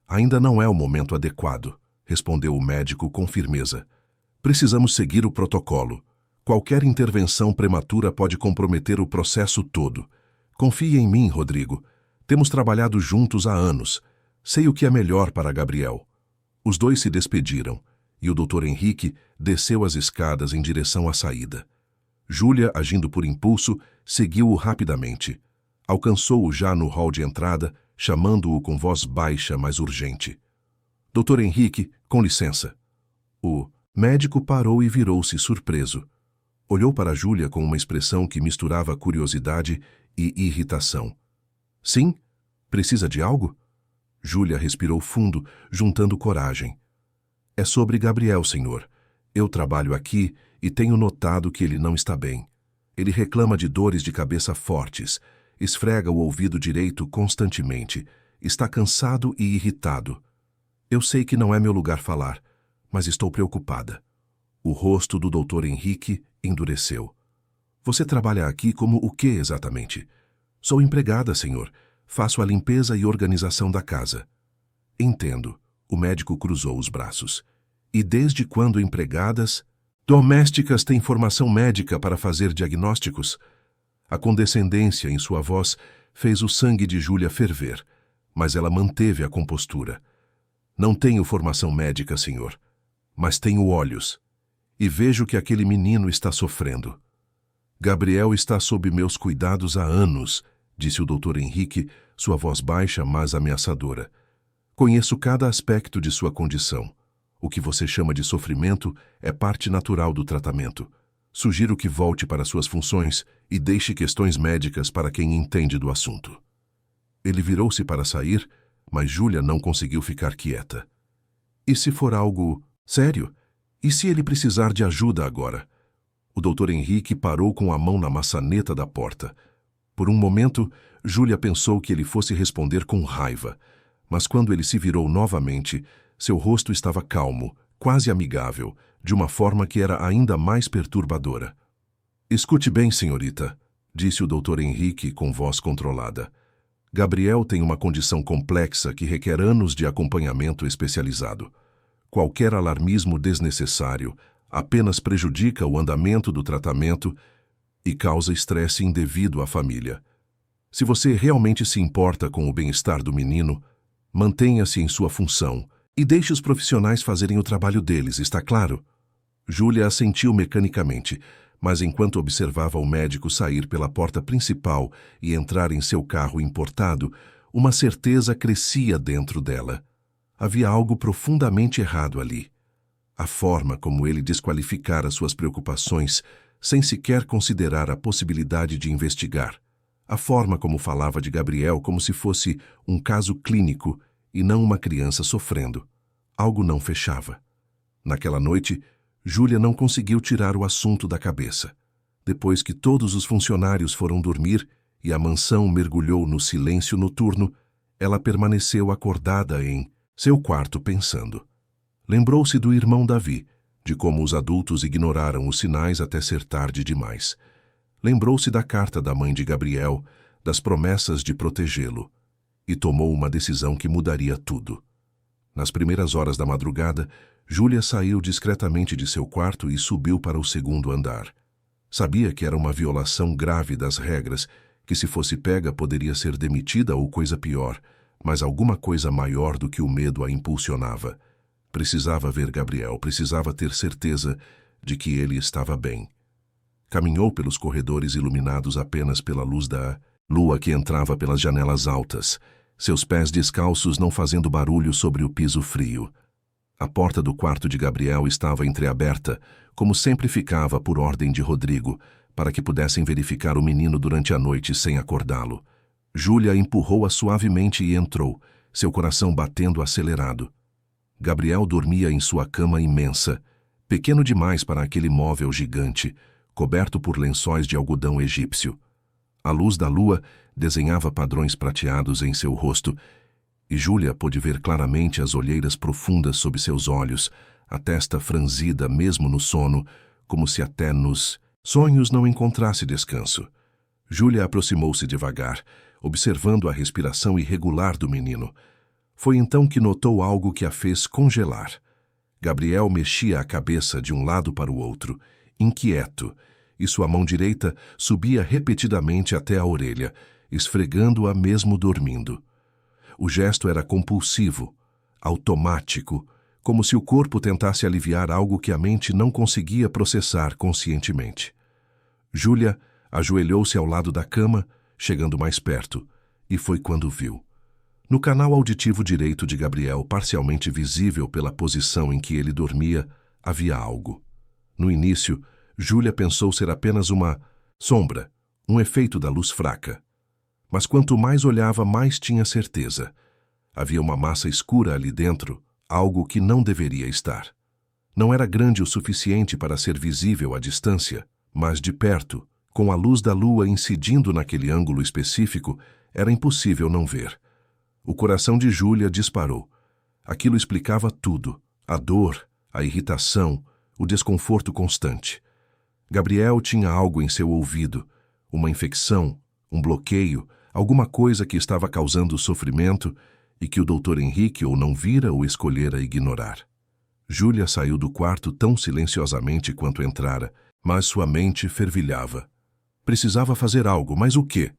Ainda não é o momento adequado, respondeu o médico com firmeza. Precisamos seguir o protocolo. Qualquer intervenção prematura pode comprometer o processo todo. Confie em mim, Rodrigo. Temos trabalhado juntos há anos. Sei o que é melhor para Gabriel. Os dois se despediram, e o Dr. Henrique desceu as escadas em direção à saída. Júlia, agindo por impulso, seguiu-o rapidamente. Alcançou-o já no hall de entrada, chamando-o com voz baixa, mas urgente. Dr. Henrique, com licença. O médico parou e virou-se surpreso. Olhou para Júlia com uma expressão que misturava curiosidade e irritação. Sim? Precisa de algo? Júlia respirou fundo, juntando coragem. É sobre Gabriel, senhor. Eu trabalho aqui e tenho notado que ele não está bem. Ele reclama de dores de cabeça fortes, esfrega o ouvido direito constantemente, está cansado e irritado. Eu sei que não é meu lugar falar, mas estou preocupada. O rosto do Dr. Henrique endureceu. Você trabalha aqui como o que exatamente? Sou empregada, senhor. Faço a limpeza e organização da casa. Entendo. O médico cruzou os braços. E desde quando empregadas? Domésticas têm formação médica para fazer diagnósticos? A condescendência em sua voz fez o sangue de Júlia ferver, mas ela manteve a compostura. Não tenho formação médica, senhor, mas tenho olhos. E vejo que aquele menino está sofrendo. Gabriel está sob meus cuidados há anos, disse o Dr. Henrique, sua voz baixa, mas ameaçadora. Conheço cada aspecto de sua condição. O que você chama de sofrimento é parte natural do tratamento. Sugiro que volte para suas funções e deixe questões médicas para quem entende do assunto. Ele virou-se para sair, mas Júlia não conseguiu ficar quieta. E se for algo sério? E se ele precisar de ajuda agora? O Dr. Henrique parou com a mão na maçaneta da porta. Por um momento, Júlia pensou que ele fosse responder com raiva, mas quando ele se virou novamente, seu rosto estava calmo, quase amigável, de uma forma que era ainda mais perturbadora. Escute bem, senhorita, disse o Dr. Henrique com voz controlada. Gabriel tem uma condição complexa que requer anos de acompanhamento especializado. Qualquer alarmismo desnecessário apenas prejudica o andamento do tratamento e causa estresse indevido à família. Se você realmente se importa com o bem-estar do menino, mantenha-se em sua função e deixe os profissionais fazerem o trabalho deles, está claro? Júlia assentiu mecanicamente, mas enquanto observava o médico sair pela porta principal e entrar em seu carro importado, uma certeza crescia dentro dela. Havia algo profundamente errado ali. A forma como ele desqualificara suas preocupações sem sequer considerar a possibilidade de investigar. A forma como falava de Gabriel como se fosse um caso clínico e não uma criança sofrendo. Algo não fechava. Naquela noite, Júlia não conseguiu tirar o assunto da cabeça. Depois que todos os funcionários foram dormir e a mansão mergulhou no silêncio noturno, ela permaneceu acordada em seu quarto pensando. Lembrou-se do irmão Davi, de como os adultos ignoraram os sinais até ser tarde demais. Lembrou-se da carta da mãe de Gabriel, das promessas de protegê-lo, e tomou uma decisão que mudaria tudo. Nas primeiras horas da madrugada, Júlia saiu discretamente de seu quarto e subiu para o segundo andar. Sabia que era uma violação grave das regras, que se fosse pega poderia ser demitida ou coisa pior, mas alguma coisa maior do que o medo a impulsionava. Precisava ver Gabriel, precisava ter certeza de que ele estava bem. Caminhou pelos corredores iluminados apenas pela luz da lua que entrava pelas janelas altas, seus pés descalços não fazendo barulho sobre o piso frio. A porta do quarto de Gabriel estava entreaberta, como sempre ficava por ordem de Rodrigo, para que pudessem verificar o menino durante a noite sem acordá-lo. Júlia empurrou-a suavemente e entrou, seu coração batendo acelerado. Gabriel dormia em sua cama imensa, pequeno demais para aquele móvel gigante, coberto por lençóis de algodão egípcio. A luz da lua desenhava padrões prateados em seu rosto, e Júlia pôde ver claramente as olheiras profundas sob seus olhos, a testa franzida mesmo no sono, como se até nos sonhos não encontrasse descanso. Júlia aproximou-se devagar, observando a respiração irregular do menino. Foi então que notou algo que a fez congelar. Gabriel mexia a cabeça de um lado para o outro, inquieto, e sua mão direita subia repetidamente até a orelha, esfregando-a mesmo dormindo. O gesto era compulsivo, automático, como se o corpo tentasse aliviar algo que a mente não conseguia processar conscientemente. Júlia ajoelhou-se ao lado da cama, chegando mais perto, e foi quando viu. No canal auditivo direito de Gabriel, parcialmente visível pela posição em que ele dormia, havia algo. No início, Júlia pensou ser apenas uma sombra, um efeito da luz fraca. Mas quanto mais olhava, mais tinha certeza. Havia uma massa escura ali dentro, algo que não deveria estar. Não era grande o suficiente para ser visível à distância, mas de perto, com a luz da lua incidindo naquele ângulo específico, era impossível não ver. O coração de Júlia disparou. Aquilo explicava tudo: a dor, a irritação, o desconforto constante. Gabriel tinha algo em seu ouvido, uma infecção, um bloqueio, alguma coisa que estava causando sofrimento e que o Dr. Henrique ou não vira ou escolhera ignorar. Júlia saiu do quarto tão silenciosamente quanto entrara, mas sua mente fervilhava. Precisava fazer algo, mas o quê?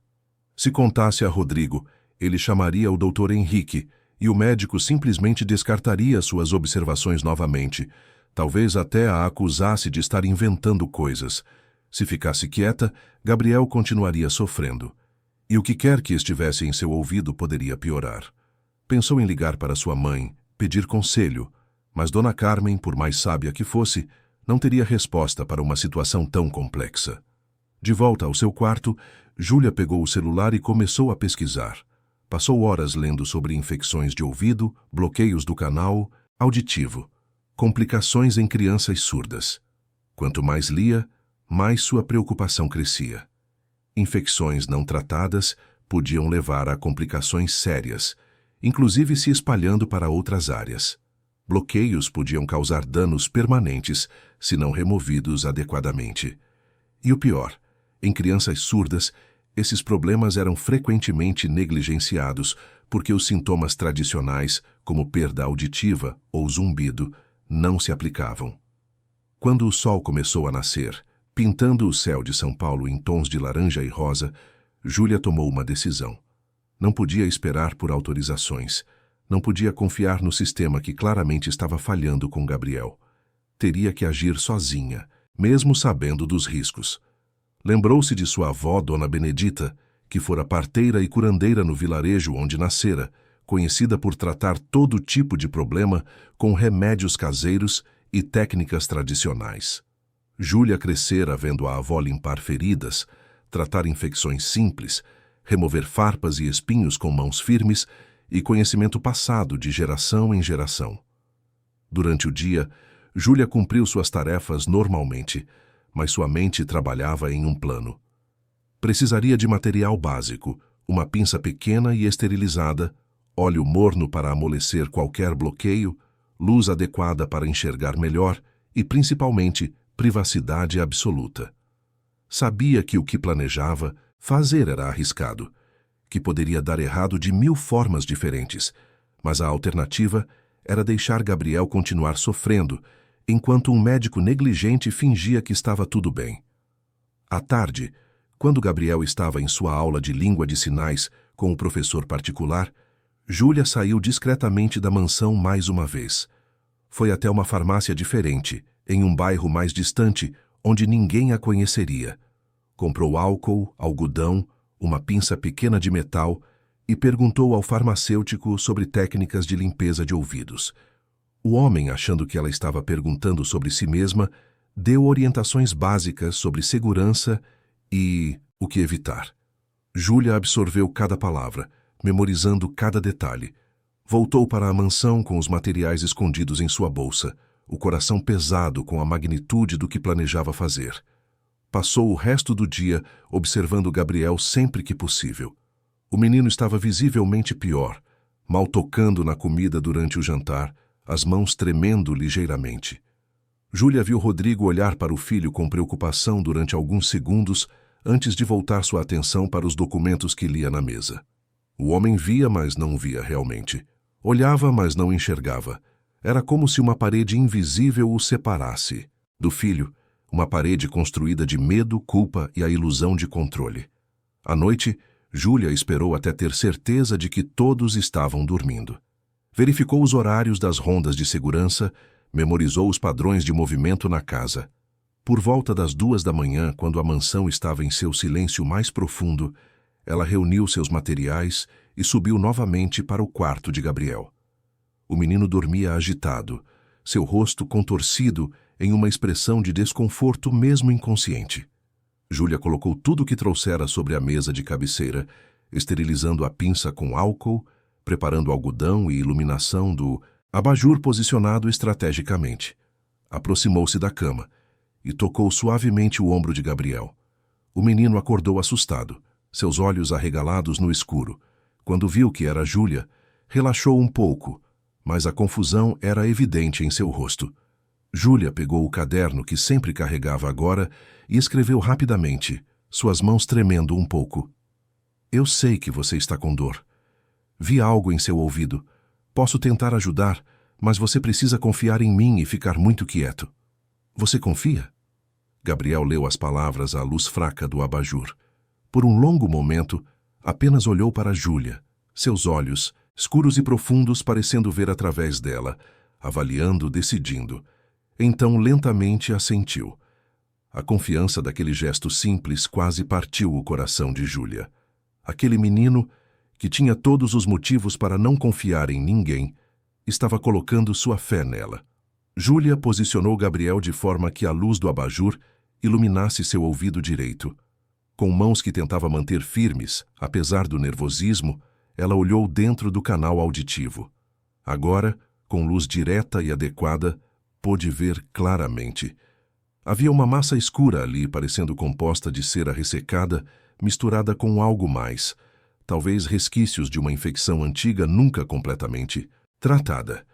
Se contasse a Rodrigo, ele chamaria o Dr. Henrique e o médico simplesmente descartaria suas observações novamente, talvez até a acusasse de estar inventando coisas. Se ficasse quieta, Gabriel continuaria sofrendo. E o que quer que estivesse em seu ouvido poderia piorar. Pensou em ligar para sua mãe, pedir conselho, mas Dona Carmen, por mais sábia que fosse, não teria resposta para uma situação tão complexa. De volta ao seu quarto, Júlia pegou o celular e começou a pesquisar. Passou horas lendo sobre infecções de ouvido, bloqueios do canal auditivo, complicações em crianças surdas. Quanto mais lia, mais sua preocupação crescia. Infecções não tratadas podiam levar a complicações sérias, inclusive se espalhando para outras áreas. Bloqueios podiam causar danos permanentes se não removidos adequadamente. E o pior, em crianças surdas, esses problemas eram frequentemente negligenciados porque os sintomas tradicionais, como perda auditiva ou zumbido, não se aplicavam. Quando o sol começou a nascer, pintando o céu de São Paulo em tons de laranja e rosa, Júlia tomou uma decisão. Não podia esperar por autorizações. Não podia confiar no sistema que claramente estava falhando com Gabriel. Teria que agir sozinha, mesmo sabendo dos riscos. Lembrou-se de sua avó, Dona Benedita, que fora parteira e curandeira no vilarejo onde nascera, conhecida por tratar todo tipo de problema com remédios caseiros e técnicas tradicionais. Júlia crescera vendo a avó limpar feridas, tratar infecções simples, remover farpas e espinhos com mãos firmes e conhecimento passado de geração em geração. Durante o dia, Júlia cumpriu suas tarefas normalmente, mas sua mente trabalhava em um plano. Precisaria de material básico, uma pinça pequena e esterilizada, óleo morno para amolecer qualquer bloqueio, luz adequada para enxergar melhor e, principalmente, privacidade absoluta. Sabia que o que planejava fazer era arriscado, que poderia dar errado de 1000 formas diferentes, mas a alternativa era deixar Gabriel continuar sofrendo, enquanto um médico negligente fingia que estava tudo bem. À tarde, quando Gabriel estava em sua aula de língua de sinais com o professor particular, Júlia saiu discretamente da mansão mais uma vez. Foi até uma farmácia diferente, em um bairro mais distante, onde ninguém a conheceria. Comprou álcool, algodão, uma pinça pequena de metal e perguntou ao farmacêutico sobre técnicas de limpeza de ouvidos. O homem, achando que ela estava perguntando sobre si mesma, deu orientações básicas sobre segurança e o que evitar. Júlia absorveu cada palavra, memorizando cada detalhe. Voltou para a mansão com os materiais escondidos em sua bolsa, o coração pesado com a magnitude do que planejava fazer. Passou o resto do dia observando Gabriel sempre que possível. O menino estava visivelmente pior, mal tocando na comida durante o jantar, as mãos tremendo ligeiramente. Júlia viu Rodrigo olhar para o filho com preocupação durante alguns segundos antes de voltar sua atenção para os documentos que lia na mesa. O homem via, mas não via realmente. Olhava, mas não enxergava. Era como se uma parede invisível o separasse. Do filho, uma parede construída de medo, culpa e a ilusão de controle. À noite, Júlia esperou até ter certeza de que todos estavam dormindo. Verificou os horários das rondas de segurança, memorizou os padrões de movimento na casa. Por volta das 2 da manhã, quando a mansão estava em seu silêncio mais profundo, ela reuniu seus materiais e subiu novamente para o quarto de Gabriel. O menino dormia agitado, seu rosto contorcido em uma expressão de desconforto mesmo inconsciente. Júlia colocou tudo o que trouxera sobre a mesa de cabeceira, esterilizando a pinça com álcool, preparando algodão e iluminação do abajur posicionado estrategicamente. Aproximou-se da cama e tocou suavemente o ombro de Gabriel. O menino acordou assustado, seus olhos arregalados no escuro. Quando viu que era Júlia, relaxou um pouco, mas a confusão era evidente em seu rosto. Júlia pegou o caderno que sempre carregava agora e escreveu rapidamente, suas mãos tremendo um pouco. Eu sei que você está com dor. Vi algo em seu ouvido. Posso tentar ajudar, mas você precisa confiar em mim e ficar muito quieto. Você confia? Gabriel leu as palavras à luz fraca do abajur. Por um longo momento, apenas olhou para Júlia, seus olhos, escuros e profundos, parecendo ver através dela, avaliando, decidindo. Então, lentamente, assentiu. A confiança daquele gesto simples quase partiu o coração de Júlia. Aquele menino, que tinha todos os motivos para não confiar em ninguém, estava colocando sua fé nela. Júlia posicionou Gabriel de forma que a luz do abajur iluminasse seu ouvido direito. Com mãos que tentava manter firmes, apesar do nervosismo, ela olhou dentro do canal auditivo. Agora, com luz direta e adequada, pôde ver claramente. Havia uma massa escura ali, parecendo composta de cera ressecada, misturada com algo mais, talvez resquícios de uma infecção antiga nunca completamente tratada.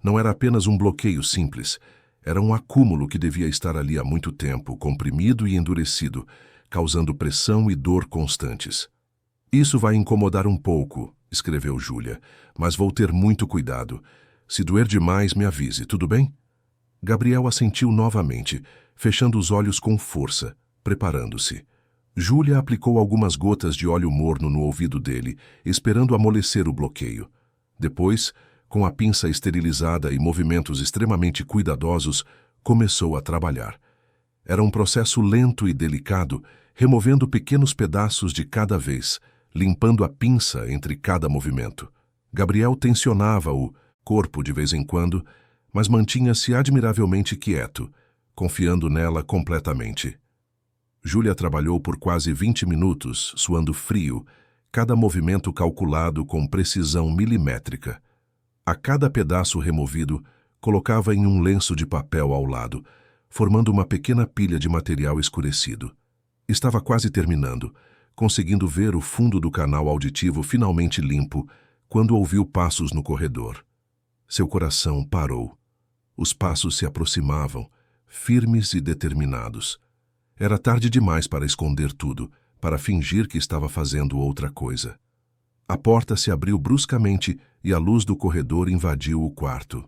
Não era apenas um bloqueio simples, era um acúmulo que devia estar ali há muito tempo, comprimido e endurecido, causando pressão e dor constantes. Isso vai incomodar um pouco, escreveu Júlia, mas vou ter muito cuidado. Se doer demais, me avise, tudo bem? Gabriel assentiu novamente, fechando os olhos com força, preparando-se. Júlia aplicou algumas gotas de óleo morno no ouvido dele, esperando amolecer o bloqueio. Depois, com a pinça esterilizada e movimentos extremamente cuidadosos, começou a trabalhar. Era um processo lento e delicado, removendo pequenos pedaços de cada vez, limpando a pinça entre cada movimento. Gabriel tensionava o corpo de vez em quando, mas mantinha-se admiravelmente quieto, confiando nela completamente. Júlia trabalhou por quase 20 minutos, suando frio, cada movimento calculado com precisão milimétrica. A cada pedaço removido, colocava em um lenço de papel ao lado, formando uma pequena pilha de material escurecido. Estava quase terminando, conseguindo ver o fundo do canal auditivo finalmente limpo, quando ouviu passos no corredor. Seu coração parou. Os passos se aproximavam, firmes e determinados. Era tarde demais para esconder tudo, para fingir que estava fazendo outra coisa. A porta se abriu bruscamente e a luz do corredor invadiu o quarto.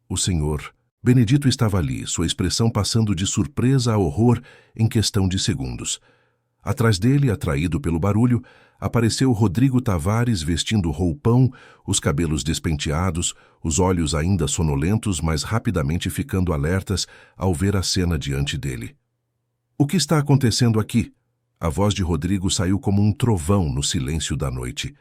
O senhor, Benedito, estava ali, sua expressão passando de surpresa a horror em questão de segundos. Atrás dele, atraído pelo barulho, apareceu Rodrigo Tavares vestindo roupão, os cabelos despenteados, os olhos ainda sonolentos, mas rapidamente ficando alertas ao ver a cena diante dele. O que está acontecendo aqui? A voz de Rodrigo saiu como um trovão no silêncio da noite.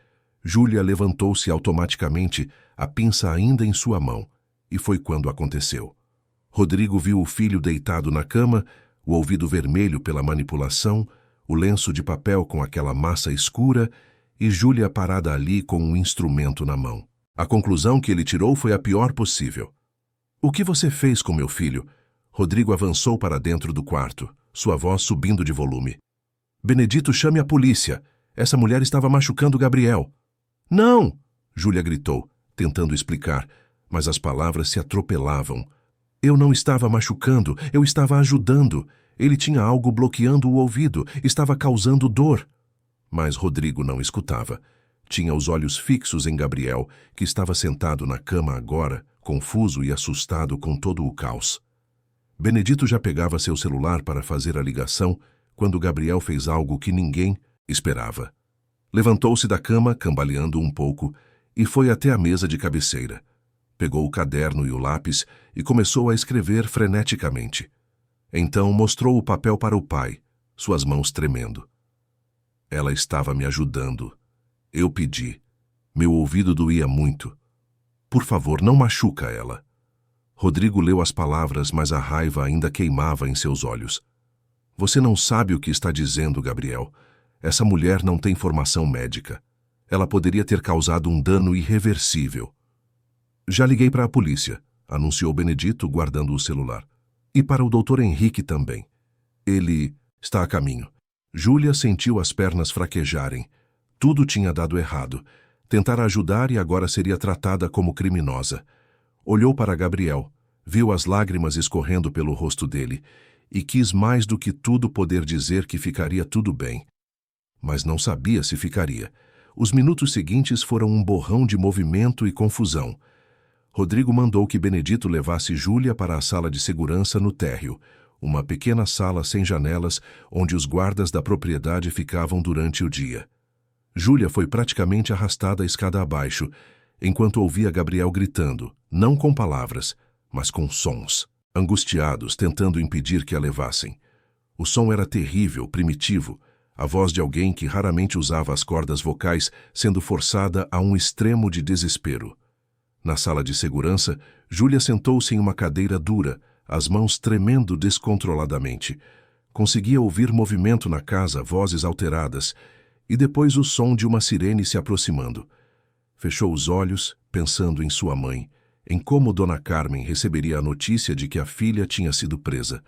Júlia levantou-se automaticamente, a pinça ainda em sua mão, e foi quando aconteceu. Rodrigo viu o filho deitado na cama, o ouvido vermelho pela manipulação, o lenço de papel com aquela massa escura e Júlia parada ali com um instrumento na mão. A conclusão que ele tirou foi a pior possível. "O que você fez com meu filho?" Rodrigo avançou para dentro do quarto, sua voz subindo de volume. "Benedito, chame a polícia. Essa mulher estava machucando Gabriel." "Não!" Júlia gritou, tentando explicar, mas as palavras se atropelavam. "Eu não estava machucando, eu estava ajudando. Ele tinha algo bloqueando o ouvido, estava causando dor." Mas Rodrigo não escutava. Tinha os olhos fixos em Gabriel, que estava sentado na cama agora, confuso e assustado com todo o caos. Benedito já pegava seu celular para fazer a ligação quando Gabriel fez algo que ninguém esperava. Levantou-se da cama, cambaleando um pouco, e foi até a mesa de cabeceira. Pegou o caderno e o lápis e começou a escrever freneticamente. Então mostrou o papel para o pai, suas mãos tremendo. "Ela estava me ajudando. Eu pedi. Meu ouvido doía muito. Por favor, não machuca ela." Rodrigo leu as palavras, mas a raiva ainda queimava em seus olhos. "Você não sabe o que está dizendo, Gabriel. Essa mulher não tem formação médica. Ela poderia ter causado um dano irreversível." "Já liguei para a polícia", anunciou Benedito, guardando o celular. "E para o Dr. Henrique também. Ele está a caminho." Júlia sentiu as pernas fraquejarem. Tudo tinha dado errado. Tentara ajudar e agora seria tratada como criminosa. Olhou para Gabriel, viu as lágrimas escorrendo pelo rosto dele e quis mais do que tudo poder dizer que ficaria tudo bem. Mas não sabia se ficaria. Os minutos seguintes foram um borrão de movimento e confusão. Rodrigo mandou que Benedito levasse Júlia para a sala de segurança no térreo, uma pequena sala sem janelas onde os guardas da propriedade ficavam durante o dia. Júlia foi praticamente arrastada a escada abaixo, enquanto ouvia Gabriel gritando, não com palavras, mas com sons, angustiados, tentando impedir que a levassem. O som era terrível, primitivo, a voz de alguém que raramente usava as cordas vocais sendo forçada a um extremo de desespero. Na sala de segurança, Júlia sentou-se em uma cadeira dura, as mãos tremendo descontroladamente. Conseguia ouvir movimento na casa, vozes alteradas, e depois o som de uma sirene se aproximando. Fechou os olhos, pensando em sua mãe, em como Dona Carmen receberia a notícia de que a filha tinha sido presa.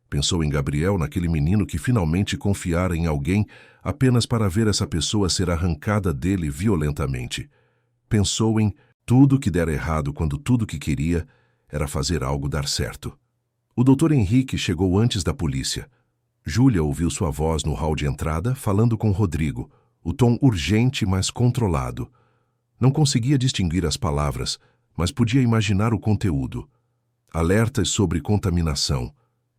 Pensou em Gabriel, naquele menino que finalmente confiara em alguém apenas para ver essa pessoa ser arrancada dele violentamente. Pensou em tudo que dera errado quando tudo que queria era fazer algo dar certo. O Dr. Henrique chegou antes da polícia. Júlia ouviu sua voz no hall de entrada, falando com Rodrigo, o tom urgente, mas controlado. Não conseguia distinguir as palavras, mas podia imaginar o conteúdo. Alertas sobre contaminação,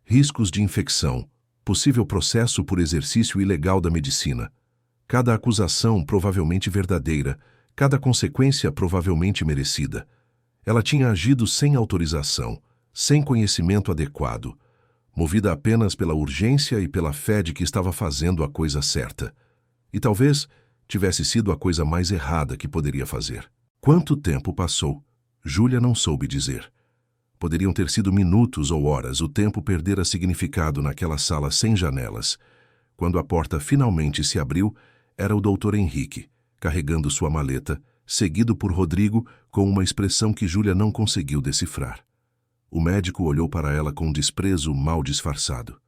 riscos de infecção, possível processo por exercício ilegal da medicina. Cada acusação provavelmente verdadeira, cada consequência provavelmente merecida. Ela tinha agido sem autorização, sem conhecimento adequado, movida apenas pela urgência e pela fé de que estava fazendo a coisa certa. E talvez tivesse sido a coisa mais errada que poderia fazer. Quanto tempo passou? Júlia não soube dizer. Poderiam ter sido minutos ou horas, o tempo perdera significado naquela sala sem janelas. Quando a porta finalmente se abriu, era o Dr. Henrique, carregando sua maleta, seguido por Rodrigo com uma expressão que Júlia não conseguiu decifrar. O médico olhou para ela com desprezo mal disfarçado.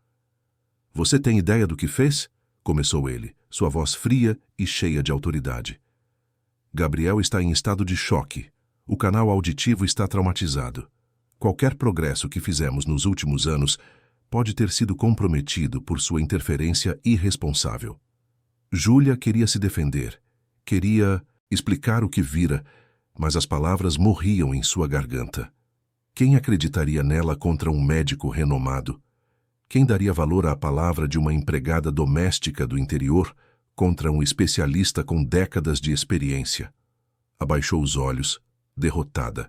"Você tem ideia do que fez?" começou ele, sua voz fria e cheia de autoridade. "Gabriel está em estado de choque. O canal auditivo está traumatizado. Qualquer progresso que fizemos nos últimos anos pode ter sido comprometido por sua interferência irresponsável." Júlia queria se defender, queria explicar o que vira, mas as palavras morriam em sua garganta. Quem acreditaria nela contra um médico renomado? Quem daria valor à palavra de uma empregada doméstica do interior contra um especialista com décadas de experiência? Abaixou os olhos, derrotada.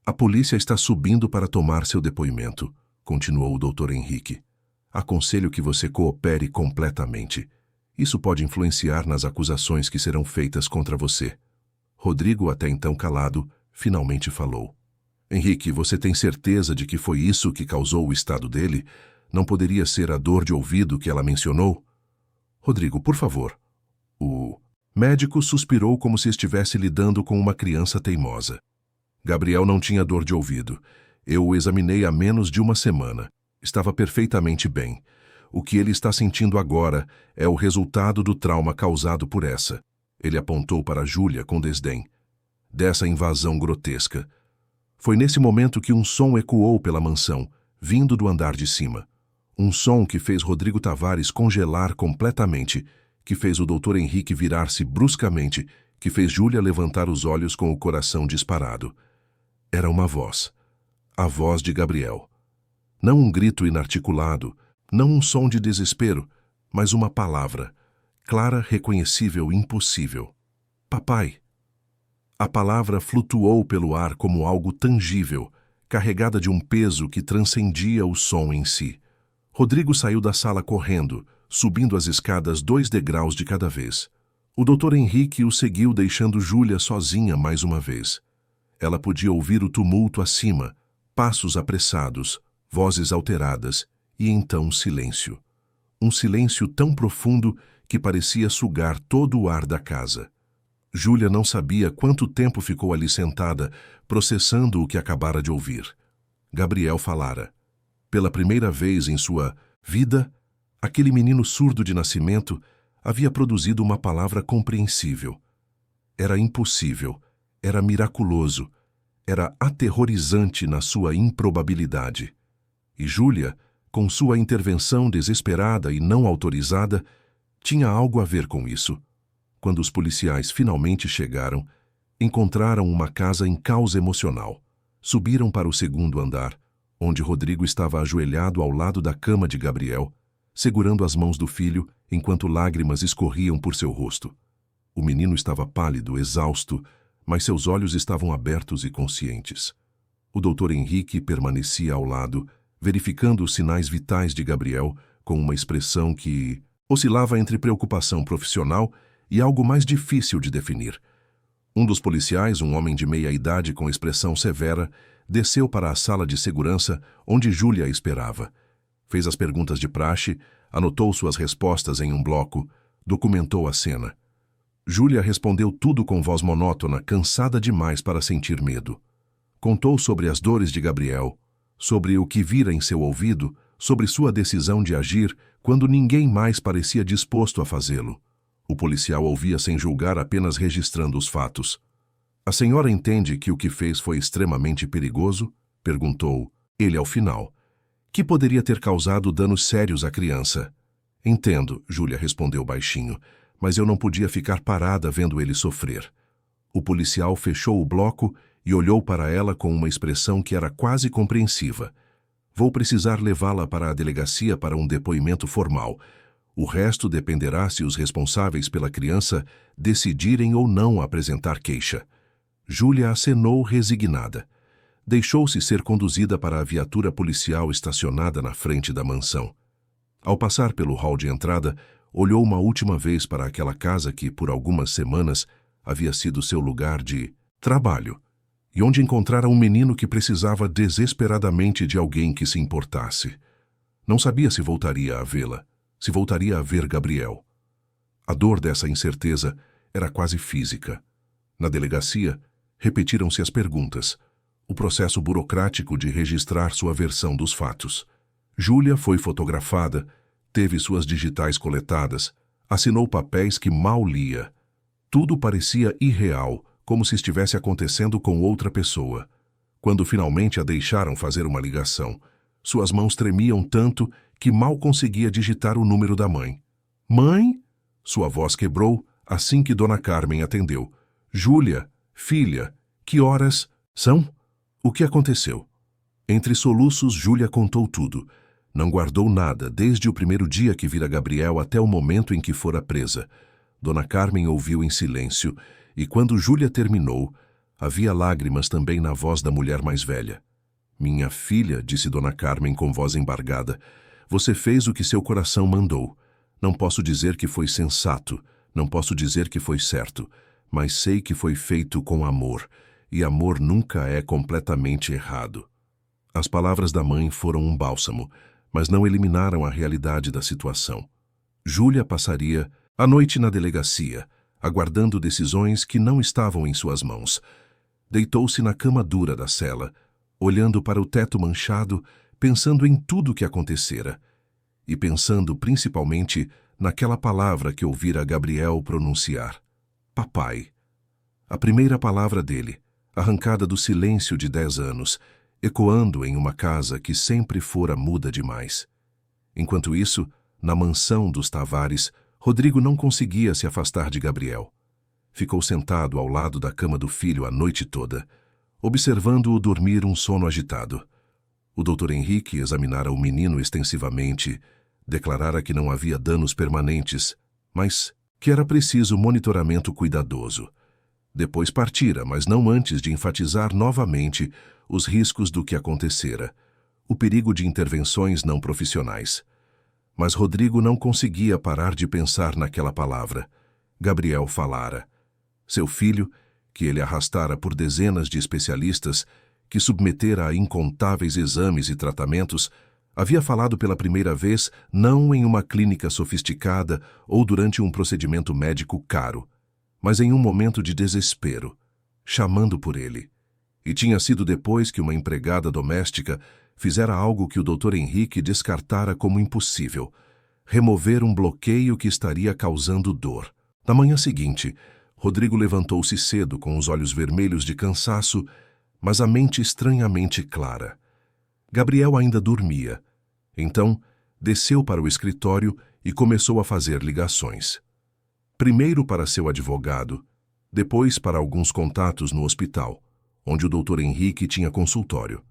"A polícia está subindo para tomar seu depoimento", continuou o Dr. Henrique. Aconselho que você coopere completamente. Isso pode influenciar nas acusações que serão feitas contra você. Rodrigo, até então calado, finalmente falou. Henrique, você tem certeza de que foi isso que causou o estado dele? Não poderia ser a dor de ouvido que ela mencionou? Rodrigo, por favor. O médico suspirou como se estivesse lidando com uma criança teimosa. Gabriel não tinha dor de ouvido. Eu o examinei há menos de uma semana. Estava perfeitamente bem. O que ele está sentindo agora é o resultado do trauma causado por essa. Ele apontou para Júlia com desdém. Dessa invasão grotesca. Foi nesse momento que um som ecoou pela mansão, vindo do andar de cima. Um som que fez Rodrigo Tavares congelar completamente, que fez o Dr. Henrique virar-se bruscamente, que fez Júlia levantar os olhos com o coração disparado. Era uma voz. A voz de Gabriel. Não um grito inarticulado, não um som de desespero, mas uma palavra, clara, reconhecível, impossível. Papai. A palavra flutuou pelo ar como algo tangível, carregada de um peso que transcendia o som em si. Rodrigo saiu da sala correndo, subindo as escadas 2 degraus de cada vez. O Dr. Henrique o seguiu, deixando Júlia sozinha mais uma vez. Ela podia ouvir o tumulto acima, passos apressados, vozes alteradas, e então silêncio. Um silêncio tão profundo que parecia sugar todo o ar da casa. Júlia não sabia quanto tempo ficou ali sentada, processando o que acabara de ouvir. Gabriel falara. Pela primeira vez em sua vida, aquele menino surdo de nascimento havia produzido uma palavra compreensível. Era impossível, era miraculoso, era aterrorizante na sua improbabilidade. E Júlia, com sua intervenção desesperada e não autorizada, tinha algo a ver com isso. Quando os policiais finalmente chegaram, encontraram uma casa em caos emocional. Subiram para o 2º andar, onde Rodrigo estava ajoelhado ao lado da cama de Gabriel, segurando as mãos do filho enquanto lágrimas escorriam por seu rosto. O menino estava pálido, exausto, mas seus olhos estavam abertos e conscientes. O Dr. Henrique permanecia ao lado, verificando os sinais vitais de Gabriel com uma expressão que oscilava entre preocupação profissional e algo mais difícil de definir. Um dos policiais, um homem de meia idade com expressão severa, desceu para a sala de segurança onde Júlia esperava. Fez as perguntas de praxe, anotou suas respostas em um bloco, documentou a cena. Júlia respondeu tudo com voz monótona, cansada demais para sentir medo. Contou sobre as dores de Gabriel, sobre o que vira em seu ouvido, sobre sua decisão de agir quando ninguém mais parecia disposto a fazê-lo. O policial ouvia sem julgar, apenas registrando os fatos. A senhora entende que o que fez foi extremamente perigoso? Perguntou ele ao final. Que poderia ter causado danos sérios à criança? Entendo, Júlia respondeu baixinho, mas eu não podia ficar parada vendo ele sofrer. O policial fechou o bloco e olhou para ela com uma expressão que era quase compreensiva. Vou precisar levá-la para a delegacia para um depoimento formal. O resto dependerá se os responsáveis pela criança decidirem ou não apresentar queixa. Júlia acenou resignada. Deixou-se ser conduzida para a viatura policial estacionada na frente da mansão. Ao passar pelo hall de entrada, olhou uma última vez para aquela casa que, por algumas semanas, havia sido seu lugar de trabalho, e onde encontrara um menino que precisava desesperadamente de alguém que se importasse. Não sabia se voltaria a vê-la, se voltaria a ver Gabriel. A dor dessa incerteza era quase física. Na delegacia, repetiram-se as perguntas, o processo burocrático de registrar sua versão dos fatos. Júlia foi fotografada, teve suas digitais coletadas, assinou papéis que mal lia. Tudo parecia irreal, como se estivesse acontecendo com outra pessoa. Quando finalmente a deixaram fazer uma ligação, suas mãos tremiam tanto que mal conseguia digitar o número da mãe. Mãe? Sua voz quebrou assim que Dona Carmen atendeu. Júlia, filha, que horas são? O que aconteceu? Entre soluços, Júlia contou tudo. Não guardou nada, desde o primeiro dia que vira Gabriel até o momento em que fora presa. Dona Carmen ouviu em silêncio, e quando Júlia terminou, havia lágrimas também na voz da mulher mais velha. Minha filha, disse Dona Carmen com voz embargada, Você fez o que seu coração mandou. Não posso dizer que foi sensato, não posso dizer que foi certo, mas sei que foi feito com amor, e amor nunca é completamente errado. As palavras da mãe foram um bálsamo, mas não eliminaram a realidade da situação. Júlia passaria a noite na delegacia, aguardando decisões que não estavam em suas mãos. Deitou-se na cama dura da cela, olhando para o teto manchado, pensando em tudo o que acontecera, e pensando principalmente naquela palavra que ouvira Gabriel pronunciar: papai. A primeira palavra dele, arrancada do silêncio de 10 anos, ecoando em uma casa que sempre fora muda demais. Enquanto isso, na mansão dos Tavares, Rodrigo não conseguia se afastar de Gabriel. Ficou sentado ao lado da cama do filho a noite toda, observando-o dormir um sono agitado. O Dr. Henrique examinara o menino extensivamente, declarara que não havia danos permanentes, mas que era preciso monitoramento cuidadoso. Depois partira, mas não antes de enfatizar novamente os riscos do que acontecera, o perigo de intervenções não profissionais. Mas Rodrigo não conseguia parar de pensar naquela palavra. Gabriel falara. Seu filho, que ele arrastara por dezenas de especialistas, que submetera a incontáveis exames e tratamentos, havia falado pela primeira vez não em uma clínica sofisticada ou durante um procedimento médico caro, mas em um momento de desespero, chamando por ele. E tinha sido depois que uma empregada doméstica fizera algo que o Dr. Henrique descartara como impossível: remover um bloqueio que estaria causando dor. Na manhã seguinte, Rodrigo levantou-se cedo com os olhos vermelhos de cansaço, mas a mente estranhamente clara. Gabriel ainda dormia. Então, desceu para o escritório e começou a fazer ligações. Primeiro para seu advogado, depois para alguns contatos no hospital, onde o Dr. Henrique tinha consultório.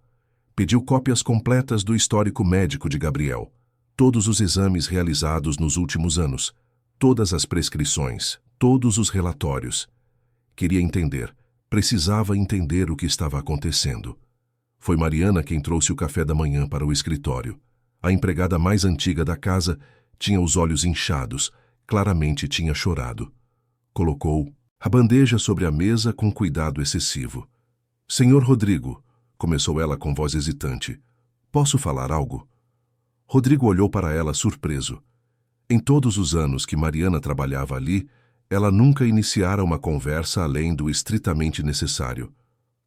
Pediu cópias completas do histórico médico de Gabriel, todos os exames realizados nos últimos anos, todas as prescrições, todos os relatórios. Queria entender, precisava entender o que estava acontecendo. Foi Mariana quem trouxe o café da manhã para o escritório. A empregada mais antiga da casa tinha os olhos inchados, claramente tinha chorado. Colocou a bandeja sobre a mesa com cuidado excessivo. Senhor Rodrigo, começou ela com voz hesitante, posso falar algo? Rodrigo olhou para ela surpreso. Em todos os anos que Mariana trabalhava ali, ela nunca iniciara uma conversa além do estritamente necessário.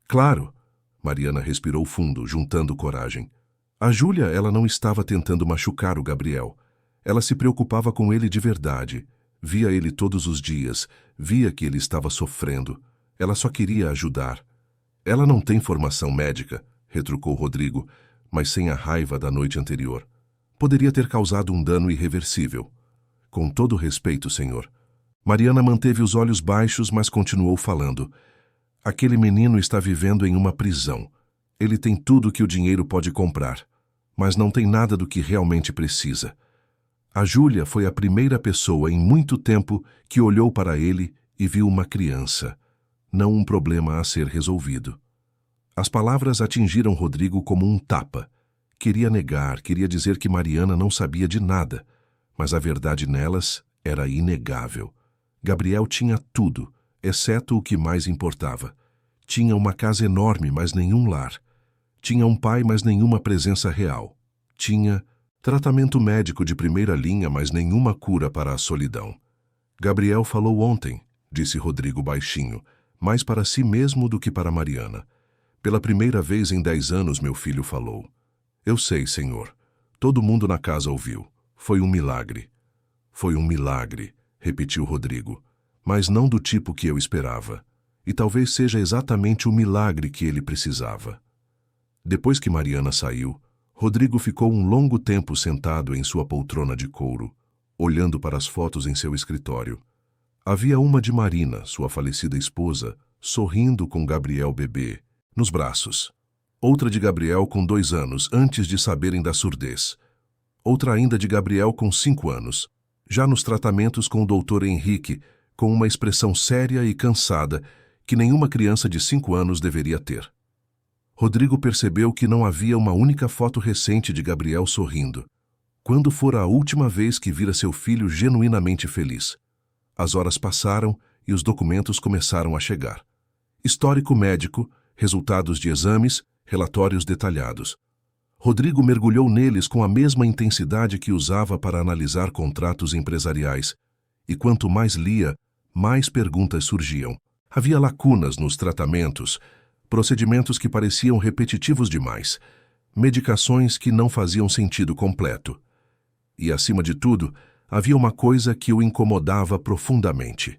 Claro, Mariana respirou fundo, juntando coragem. A Júlia, ela não estava tentando machucar o Gabriel. Ela se preocupava com ele de verdade. Via ele todos os dias, via que ele estava sofrendo. Ela só queria ajudar. Ela não tem formação médica, retrucou Rodrigo, mas sem a raiva da noite anterior. Poderia ter causado um dano irreversível. Com todo respeito, senhor. Mariana manteve os olhos baixos, mas continuou falando. Aquele menino está vivendo em uma prisão. Ele tem tudo que o dinheiro pode comprar, mas não tem nada do que realmente precisa. A Júlia foi a primeira pessoa em muito tempo que olhou para ele e viu uma criança, não um problema a ser resolvido. As palavras atingiram Rodrigo como um tapa. Queria negar, queria dizer que Mariana não sabia de nada, mas a verdade nelas era inegável. Gabriel tinha tudo, exceto o que mais importava. Tinha uma casa enorme, mas nenhum lar. Tinha um pai, mas nenhuma presença real. Tinha tratamento médico de primeira linha, mas nenhuma cura para a solidão. Gabriel falou ontem, disse Rodrigo baixinho, mais para si mesmo do que para Mariana. Pela primeira vez em 10 anos meu filho falou. Eu sei, senhor. Todo mundo na casa ouviu. Foi um milagre. Foi um milagre, repetiu Rodrigo, mas não do tipo que eu esperava. E talvez seja exatamente o milagre que ele precisava. Depois que Mariana saiu, Rodrigo ficou um longo tempo sentado em sua poltrona de couro, olhando para as fotos em seu escritório. Havia uma de Marina, sua falecida esposa, sorrindo com Gabriel bebê, nos braços. Outra de Gabriel com 2 anos, antes de saberem da surdez. Outra ainda de Gabriel com 5 anos, já nos tratamentos com o Dr. Henrique, com uma expressão séria e cansada que nenhuma criança de 5 anos deveria ter. Rodrigo percebeu que não havia uma única foto recente de Gabriel sorrindo. Quando fora a última vez que vira seu filho genuinamente feliz? As horas passaram e os documentos começaram a chegar. Histórico médico, resultados de exames, relatórios detalhados. Rodrigo mergulhou neles com a mesma intensidade que usava para analisar contratos empresariais. E quanto mais lia, mais perguntas surgiam. Havia lacunas nos tratamentos, procedimentos que pareciam repetitivos demais, medicações que não faziam sentido completo. E, acima de tudo, havia uma coisa que o incomodava profundamente.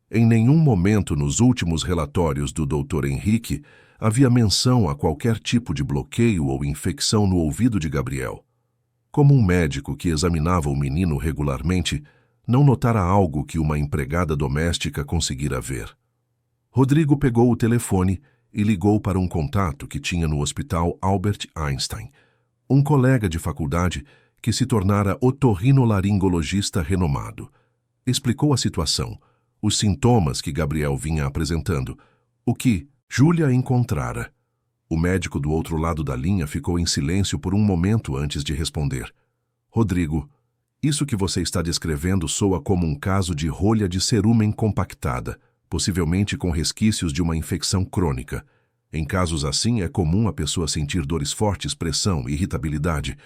Em nenhum momento nos últimos relatórios do Dr. Henrique havia menção a qualquer tipo de bloqueio ou infecção no ouvido de Gabriel. Como um médico que examinava o menino regularmente, não notara algo que uma empregada doméstica conseguira ver. Rodrigo pegou o telefone e ligou para um contato que tinha no Hospital Albert Einstein, um colega de faculdade que se tornara otorrinolaringologista renomado. Explicou a situação, os sintomas que Gabriel vinha apresentando, o que Júlia encontrara. O médico do outro lado da linha ficou em silêncio por um momento antes de responder. Rodrigo, isso que você está descrevendo soa como um caso de rolha de cerúmen compactada, possivelmente com resquícios de uma infecção crônica. Em casos assim, é comum a pessoa sentir dores fortes, pressão, irritabilidade.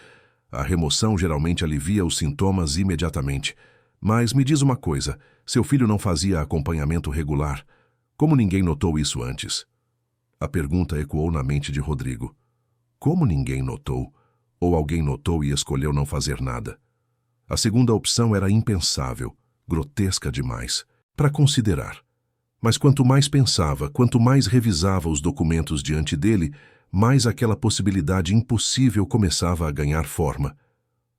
A remoção geralmente alivia os sintomas imediatamente. Mas me diz uma coisa, seu filho não fazia acompanhamento regular. Como ninguém notou isso antes? A pergunta ecoou na mente de Rodrigo. Como ninguém notou? Ou alguém notou e escolheu não fazer nada? A segunda opção era impensável, grotesca demais, para considerar. Mas quanto mais pensava, quanto mais revisava os documentos diante dele, mais aquela possibilidade impossível começava a ganhar forma.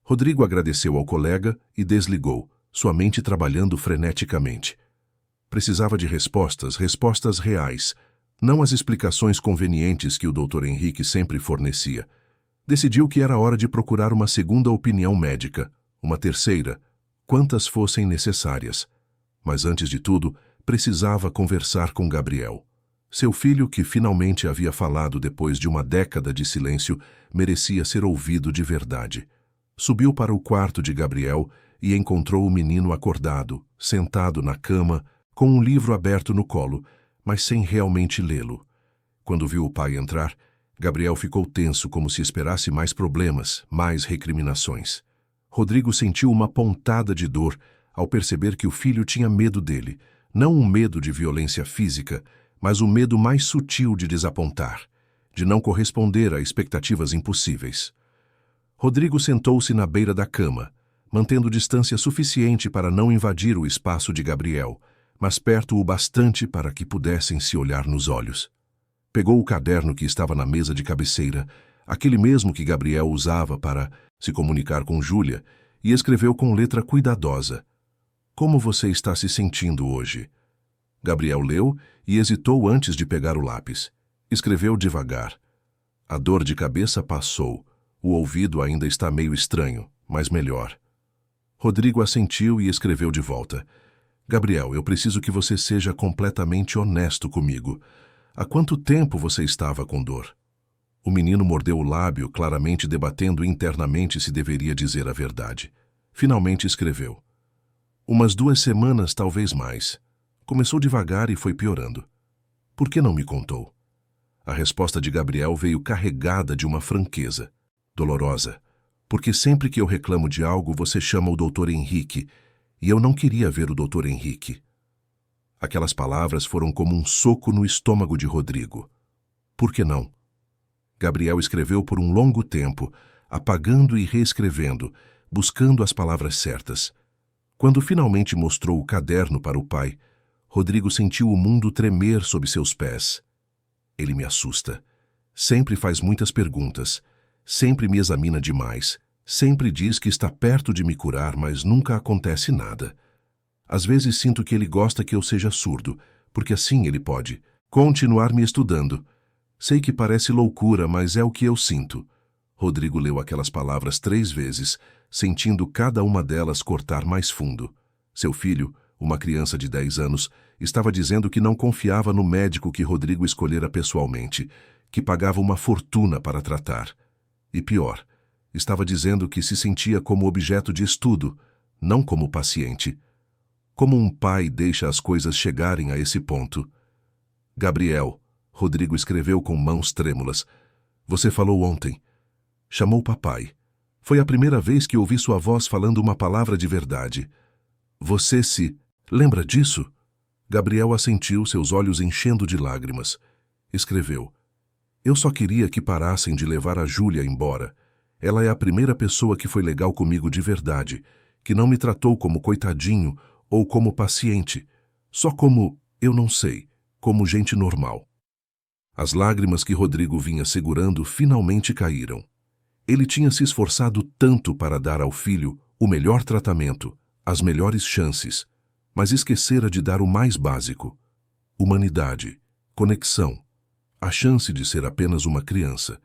Rodrigo agradeceu ao colega e desligou, sua mente trabalhando freneticamente. Precisava de respostas reais, não as explicações convenientes que o Dr. Henrique sempre fornecia. Decidiu que era hora de procurar uma segunda opinião médica, uma terceira, quantas fossem necessárias. Mas antes de tudo, precisava conversar com Gabriel. Seu filho, que finalmente havia falado depois de uma década de silêncio, merecia ser ouvido de verdade. Subiu para o quarto de Gabriel e encontrou o menino acordado, sentado na cama, com um livro aberto no colo, mas sem realmente lê-lo. Quando viu o pai entrar, Gabriel ficou tenso, como se esperasse mais problemas, mais recriminações. Rodrigo sentiu uma pontada de dor ao perceber que o filho tinha medo dele, não um medo de violência física, mas o medo mais sutil de desapontar, de não corresponder a expectativas impossíveis. Rodrigo sentou-se na beira da cama, mantendo distância suficiente para não invadir o espaço de Gabriel, mas perto o bastante para que pudessem se olhar nos olhos. Pegou o caderno que estava na mesa de cabeceira, aquele mesmo que Gabriel usava para se comunicar com Júlia, e escreveu com letra cuidadosa: "Como você está se sentindo hoje?" Gabriel leu e hesitou antes de pegar o lápis. Escreveu devagar: "A dor de cabeça passou. O ouvido ainda está meio estranho, mas melhor." Rodrigo assentiu e escreveu de volta: "Gabriel, eu preciso que você seja completamente honesto comigo. Há quanto tempo você estava com dor?" O menino mordeu o lábio, claramente debatendo internamente se deveria dizer a verdade. Finalmente escreveu: "Umas 2 semanas, talvez mais. Começou devagar e foi piorando. Por que não me contou?" A resposta de Gabriel veio carregada de uma franqueza, dolorosa. "Porque sempre que eu reclamo de algo, você chama o Dr. Henrique, e eu não queria ver o Dr. Henrique." Aquelas palavras foram como um soco no estômago de Rodrigo. Por que não? Gabriel escreveu por um longo tempo, apagando e reescrevendo, buscando as palavras certas. Quando finalmente mostrou o caderno para o pai, Rodrigo sentiu o mundo tremer sob seus pés. "Ele me assusta. Sempre faz muitas perguntas. Sempre me examina demais. Sempre diz que está perto de me curar, mas nunca acontece nada. Às vezes sinto que ele gosta que eu seja surdo, porque assim ele pode continuar me estudando. Sei que parece loucura, mas é o que eu sinto." Rodrigo leu aquelas palavras 3 vezes, sentindo cada uma delas cortar mais fundo. Seu filho, uma criança de 10 anos, estava dizendo que não confiava no médico que Rodrigo escolhera pessoalmente, que pagava uma fortuna para tratar. E pior, Estava dizendo que se sentia como objeto de estudo, não como paciente. Como um pai deixa as coisas chegarem a esse ponto? Gabriel, Rodrigo escreveu com mãos trêmulas. Você falou ontem. Chamou papai. Foi a primeira vez que ouvi sua voz falando uma palavra de verdade. Você se lembra disso? Gabriel assentiu, seus olhos enchendo de lágrimas. Escreveu. Eu só queria que parassem de levar a Júlia embora. Ela é a primeira pessoa que foi legal comigo de verdade, que não me tratou como coitadinho ou como paciente, só como, eu não sei, como gente normal. As lágrimas que Rodrigo vinha segurando finalmente caíram. Ele tinha se esforçado tanto para dar ao filho o melhor tratamento, as melhores chances, mas esquecera de dar o mais básico: humanidade, conexão, a chance de ser apenas uma criança.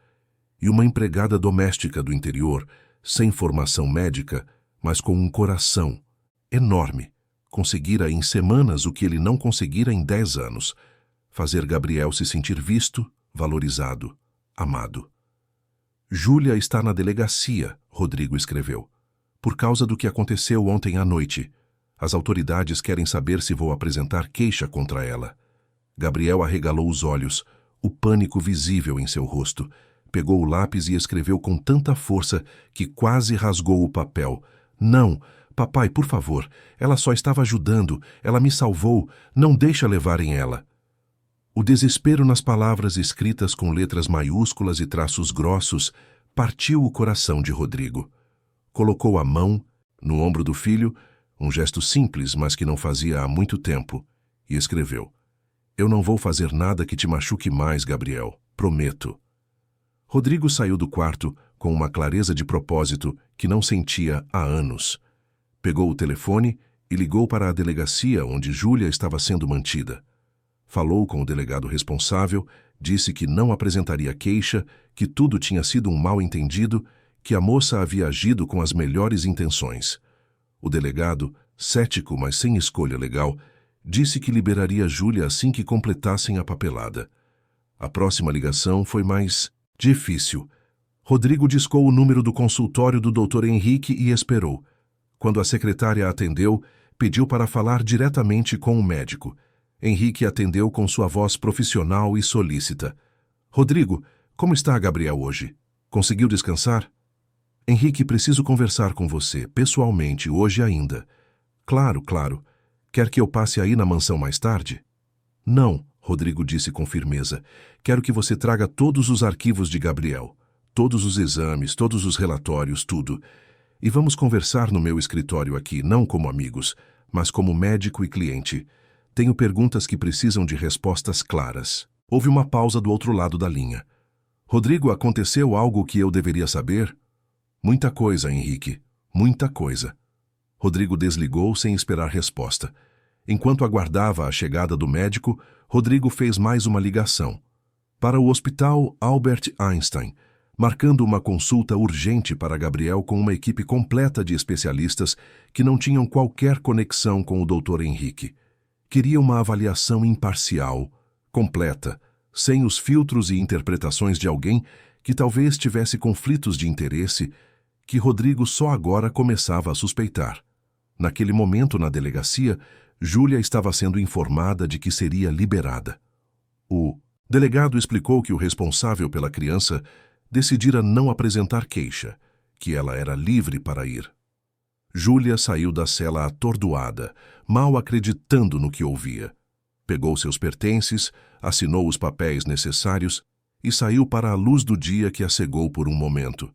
E uma empregada doméstica do interior, sem formação médica, mas com um coração enorme, conseguira em semanas o que ele não conseguira em 10 anos, fazer Gabriel se sentir visto, valorizado, amado. Júlia está na delegacia, Rodrigo escreveu, por causa do que aconteceu ontem à noite. As autoridades querem saber se vou apresentar queixa contra ela. Gabriel arregalou os olhos, o pânico visível em seu rosto. Pegou o lápis e escreveu com tanta força que quase rasgou o papel. Não, papai, por favor, ela só estava ajudando, ela me salvou, não deixa levarem ela. O desespero nas palavras escritas com letras maiúsculas e traços grossos partiu o coração de Rodrigo. Colocou a mão no ombro do filho, um gesto simples, mas que não fazia há muito tempo, e escreveu. Eu não vou fazer nada que te machuque mais, Gabriel, prometo. Rodrigo saiu do quarto com uma clareza de propósito que não sentia há anos. Pegou o telefone e ligou para a delegacia onde Júlia estava sendo mantida. Falou com o delegado responsável, disse que não apresentaria queixa, que tudo tinha sido um mal-entendido, que a moça havia agido com as melhores intenções. O delegado, cético, mas sem escolha legal, disse que liberaria Júlia assim que completassem a papelada. A próxima ligação foi mais difícil. Rodrigo discou o número do consultório do Dr. Henrique e esperou. Quando a secretária atendeu, pediu para falar diretamente com o médico. Henrique atendeu com sua voz profissional e solícita. Rodrigo, como está a Gabriel hoje? Conseguiu descansar? Henrique, preciso conversar com você, pessoalmente, hoje ainda. Claro, claro. Quer que eu passe aí na mansão mais tarde? Não, Rodrigo disse com firmeza. Quero que você traga todos os arquivos de Gabriel. Todos os exames, todos os relatórios, tudo. E vamos conversar no meu escritório aqui, não como amigos, mas como médico e cliente. Tenho perguntas que precisam de respostas claras. Houve uma pausa do outro lado da linha. Rodrigo, aconteceu algo que eu deveria saber? Muita coisa, Henrique. Muita coisa. Rodrigo desligou sem esperar resposta. Enquanto aguardava a chegada do médico, Rodrigo fez mais uma ligação. Para o Hospital Albert Einstein, marcando uma consulta urgente para Gabriel com uma equipe completa de especialistas que não tinham qualquer conexão com o Dr. Henrique. Queria uma avaliação imparcial, completa, sem os filtros e interpretações de alguém que talvez tivesse conflitos de interesse que Rodrigo só agora começava a suspeitar. Naquele momento, na delegacia, Júlia estava sendo informada de que seria liberada. O delegado explicou que o responsável pela criança decidira não apresentar queixa, que ela era livre para ir. Júlia saiu da cela atordoada, mal acreditando no que ouvia. Pegou seus pertences, assinou os papéis necessários e saiu para a luz do dia que a cegou por um momento.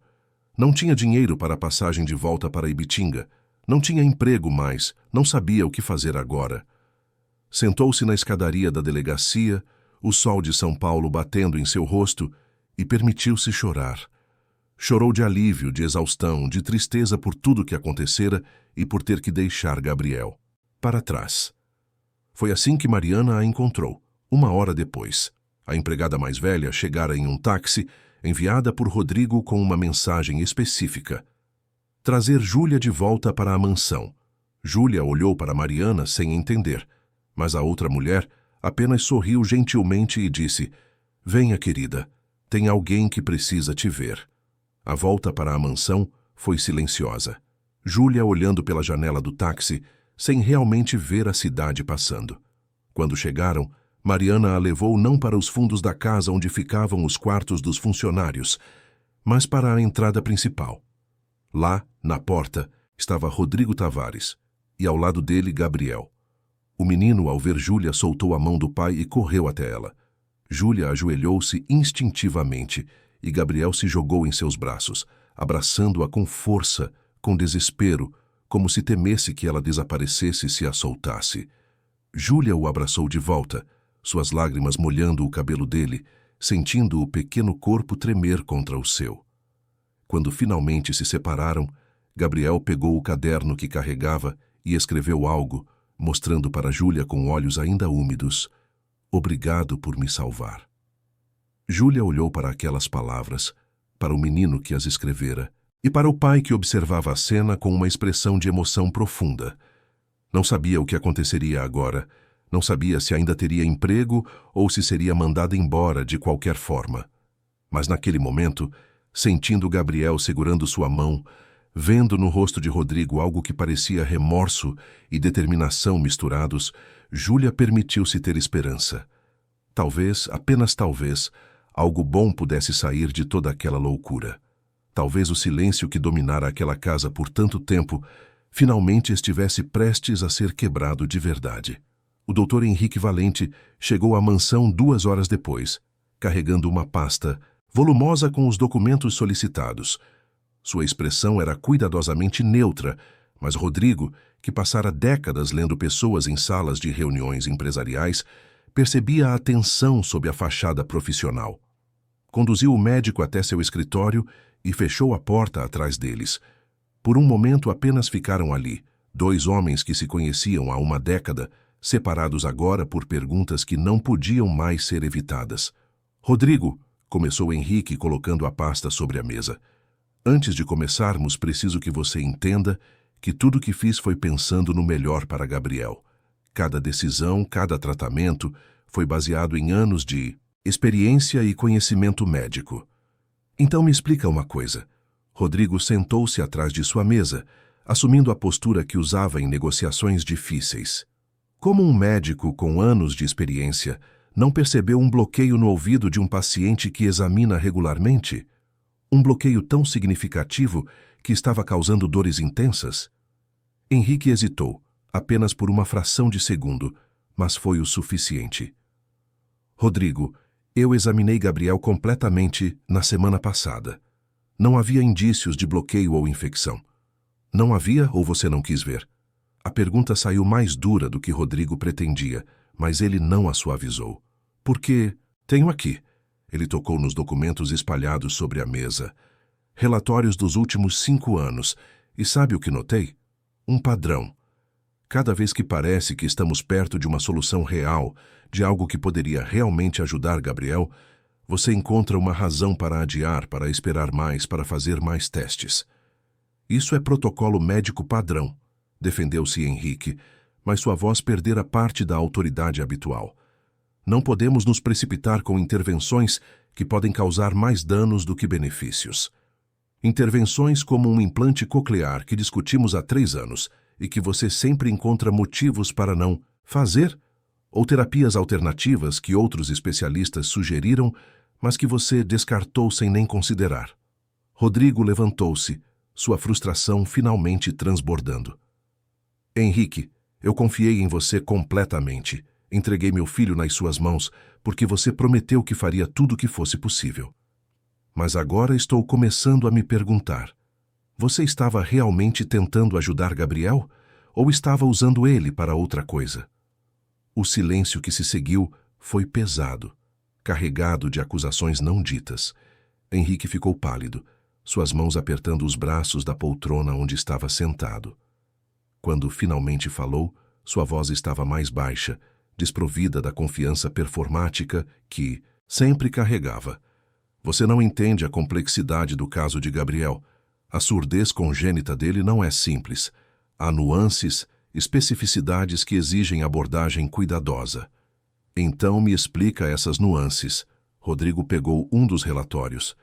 Não tinha dinheiro para a passagem de volta para Ibitinga, não tinha emprego mais, não sabia o que fazer agora. Sentou-se na escadaria da delegacia, o sol de São Paulo batendo em seu rosto, e permitiu-se chorar. Chorou de alívio, de exaustão, de tristeza por tudo que acontecera e por ter que deixar Gabriel para trás. Foi assim que Mariana a encontrou, 1 hora depois. A empregada mais velha chegara em um táxi, enviada por Rodrigo com uma mensagem específica. Trazer Júlia de volta para a mansão. Júlia olhou para Mariana sem entender, mas a outra mulher apenas sorriu gentilmente e disse: Venha, querida, tem alguém que precisa te ver. A volta para a mansão foi silenciosa. Júlia olhando pela janela do táxi, sem realmente ver a cidade passando. Quando chegaram, Mariana a levou não para os fundos da casa onde ficavam os quartos dos funcionários, mas para a entrada principal. Lá, na porta, estava Rodrigo Tavares, e ao lado dele Gabriel. O menino, ao ver Júlia, soltou a mão do pai e correu até ela. Júlia ajoelhou-se instintivamente e Gabriel se jogou em seus braços, abraçando-a com força, com desespero, como se temesse que ela desaparecesse se a soltasse. Júlia o abraçou de volta, suas lágrimas molhando o cabelo dele, sentindo o pequeno corpo tremer contra o seu. Quando finalmente se separaram, Gabriel pegou o caderno que carregava e escreveu algo, mostrando para Júlia com olhos ainda úmidos: "Obrigado por me salvar." Júlia olhou para aquelas palavras, para o menino que as escrevera, e para o pai que observava a cena com uma expressão de emoção profunda. Não sabia o que aconteceria agora, não sabia se ainda teria emprego ou se seria mandada embora de qualquer forma. Mas naquele momento, sentindo Gabriel segurando sua mão, vendo no rosto de Rodrigo algo que parecia remorso e determinação misturados, Júlia permitiu-se ter esperança. Talvez, apenas talvez, algo bom pudesse sair de toda aquela loucura. Talvez o silêncio que dominara aquela casa por tanto tempo finalmente estivesse prestes a ser quebrado de verdade. O Dr. Henrique Valente chegou à mansão 2 horas depois, carregando uma pasta volumosa com os documentos solicitados. Sua expressão era cuidadosamente neutra, mas Rodrigo, que passara décadas lendo pessoas em salas de reuniões empresariais, percebia a tensão sob a fachada profissional. Conduziu o médico até seu escritório e fechou a porta atrás deles. Por um momento apenas ficaram ali, 2 homens que se conheciam há uma década, separados agora por perguntas que não podiam mais ser evitadas. "Rodrigo", começou Henrique colocando a pasta sobre a mesa, "antes de começarmos, preciso que você entenda que tudo que fiz foi pensando no melhor para Gabriel. Cada decisão, cada tratamento foi baseado em anos de experiência e conhecimento médico. Então me explica uma coisa." Rodrigo sentou-se atrás de sua mesa, assumindo a postura que usava em negociações difíceis. Como um médico com anos de experiência não percebeu um bloqueio no ouvido de um paciente que examina regularmente? Um bloqueio tão significativo que estava causando dores intensas? Henrique hesitou, apenas por uma fração de segundo, mas foi o suficiente. "Rodrigo, eu examinei Gabriel completamente na semana passada. Não havia indícios de bloqueio ou infecção. Não havia ou você não quis ver?" A pergunta saiu mais dura do que Rodrigo pretendia, mas ele não a suavizou. "Porque tenho aqui." Ele tocou nos documentos espalhados sobre a mesa. "Relatórios dos últimos 5 anos. E sabe o que notei? Um padrão. Cada vez que parece que estamos perto de uma solução real, de algo que poderia realmente ajudar Gabriel, você encontra uma razão para adiar, para esperar mais, para fazer mais testes. Isso é protocolo médico padrão", defendeu-se Henrique, mas sua voz perdera parte da autoridade habitual. "Não podemos nos precipitar com intervenções que podem causar mais danos do que benefícios. Intervenções como um implante coclear que discutimos há 3 anos e que você sempre encontra motivos para não fazer, ou terapias alternativas que outros especialistas sugeriram, mas que você descartou sem nem considerar." Rodrigo levantou-se, sua frustração finalmente transbordando. "Henrique, eu confiei em você completamente. Entreguei meu filho nas suas mãos porque você prometeu que faria tudo o que fosse possível. Mas agora estou começando a me perguntar: você estava realmente tentando ajudar Gabriel ou estava usando ele para outra coisa?" O silêncio que se seguiu foi pesado, carregado de acusações não ditas. Henrique ficou pálido, suas mãos apertando os braços da poltrona onde estava sentado. Quando finalmente falou, sua voz estava mais baixa, desprovida da confiança performática que sempre carregava. "Você não entende a complexidade do caso de Gabriel. A surdez congênita dele não é simples. Há nuances, especificidades que exigem abordagem cuidadosa." "Então me explica essas nuances." Rodrigo pegou um dos relatórios.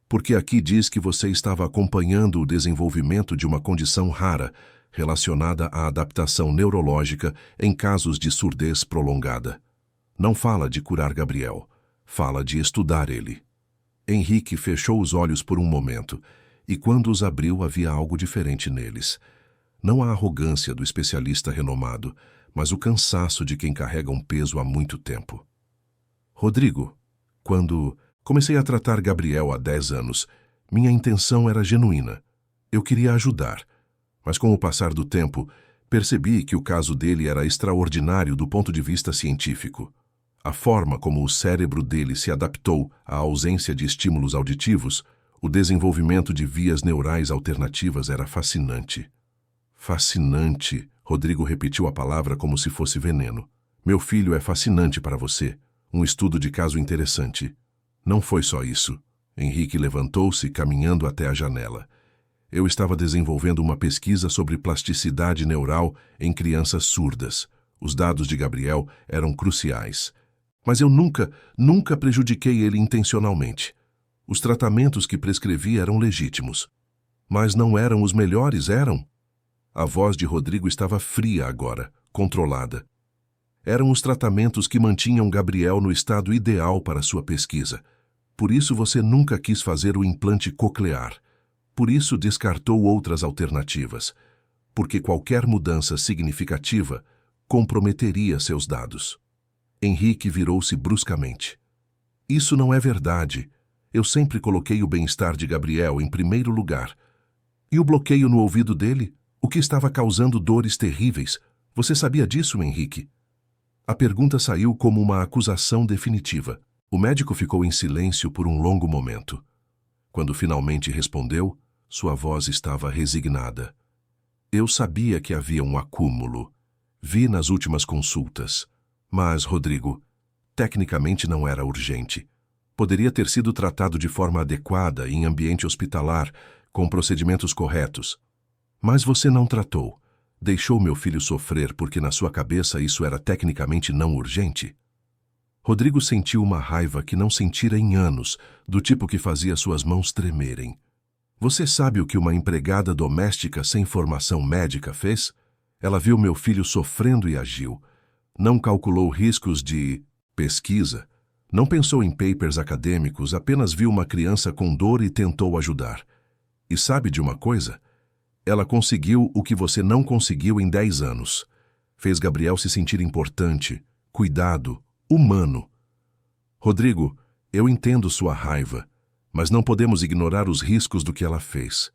Porque aqui diz que você estava acompanhando o desenvolvimento de uma condição rara relacionada à adaptação neurológica em casos de surdez prolongada. Não fala de curar Gabriel, fala de estudar ele. Henrique fechou os olhos por um momento, e quando os abriu havia algo diferente neles. Não a arrogância do especialista renomado, mas o cansaço de quem carrega um peso há muito tempo. Rodrigo, quando comecei a tratar Gabriel há 10 anos, minha intenção era genuína. Eu queria ajudar, mas com o passar do tempo, percebi que o caso dele era extraordinário do ponto de vista científico. A forma como o cérebro dele se adaptou à ausência de estímulos auditivos, o desenvolvimento de vias neurais alternativas era fascinante. Fascinante, Rodrigo repetiu a palavra como se fosse veneno. Meu filho é fascinante para você. Um estudo de caso interessante. Não foi só isso. Henrique levantou-se, caminhando até a janela. Eu estava desenvolvendo uma pesquisa sobre plasticidade neural em crianças surdas. Os dados de Gabriel eram cruciais. Mas eu nunca prejudiquei ele intencionalmente. Os tratamentos que prescrevi eram legítimos. Mas não eram os melhores, eram? A voz de Rodrigo estava fria agora, controlada. Eram os tratamentos que mantinham Gabriel no estado ideal para sua pesquisa. Por isso você nunca quis fazer o implante coclear. Por isso descartou outras alternativas. Porque qualquer mudança significativa comprometeria seus dados. Henrique virou-se bruscamente. Isso não é verdade. Eu sempre coloquei o bem-estar de Gabriel em primeiro lugar. E o bloqueio no ouvido dele? O que estava causando dores terríveis? Você sabia disso, Henrique? A pergunta saiu como uma acusação definitiva. O médico ficou em silêncio por um longo momento. Quando finalmente respondeu, sua voz estava resignada. Eu sabia que havia um acúmulo. Vi nas últimas consultas. Mas, Rodrigo, tecnicamente não era urgente. Poderia ter sido tratado de forma adequada em ambiente hospitalar, com procedimentos corretos. Mas você não tratou. Deixou meu filho sofrer porque na sua cabeça isso era tecnicamente não urgente? Rodrigo sentiu uma raiva que não sentira em anos, do tipo que fazia suas mãos tremerem. Você sabe o que uma empregada doméstica sem formação médica fez? Ela viu meu filho sofrendo e agiu. Não calculou riscos de pesquisa. Não pensou em papers acadêmicos, apenas viu uma criança com dor e tentou ajudar. E sabe de uma coisa? Ela conseguiu o que você não conseguiu em 10 anos. Fez Gabriel se sentir importante, cuidado, humano. Rodrigo, eu entendo sua raiva, mas não podemos ignorar os riscos do que ela fez.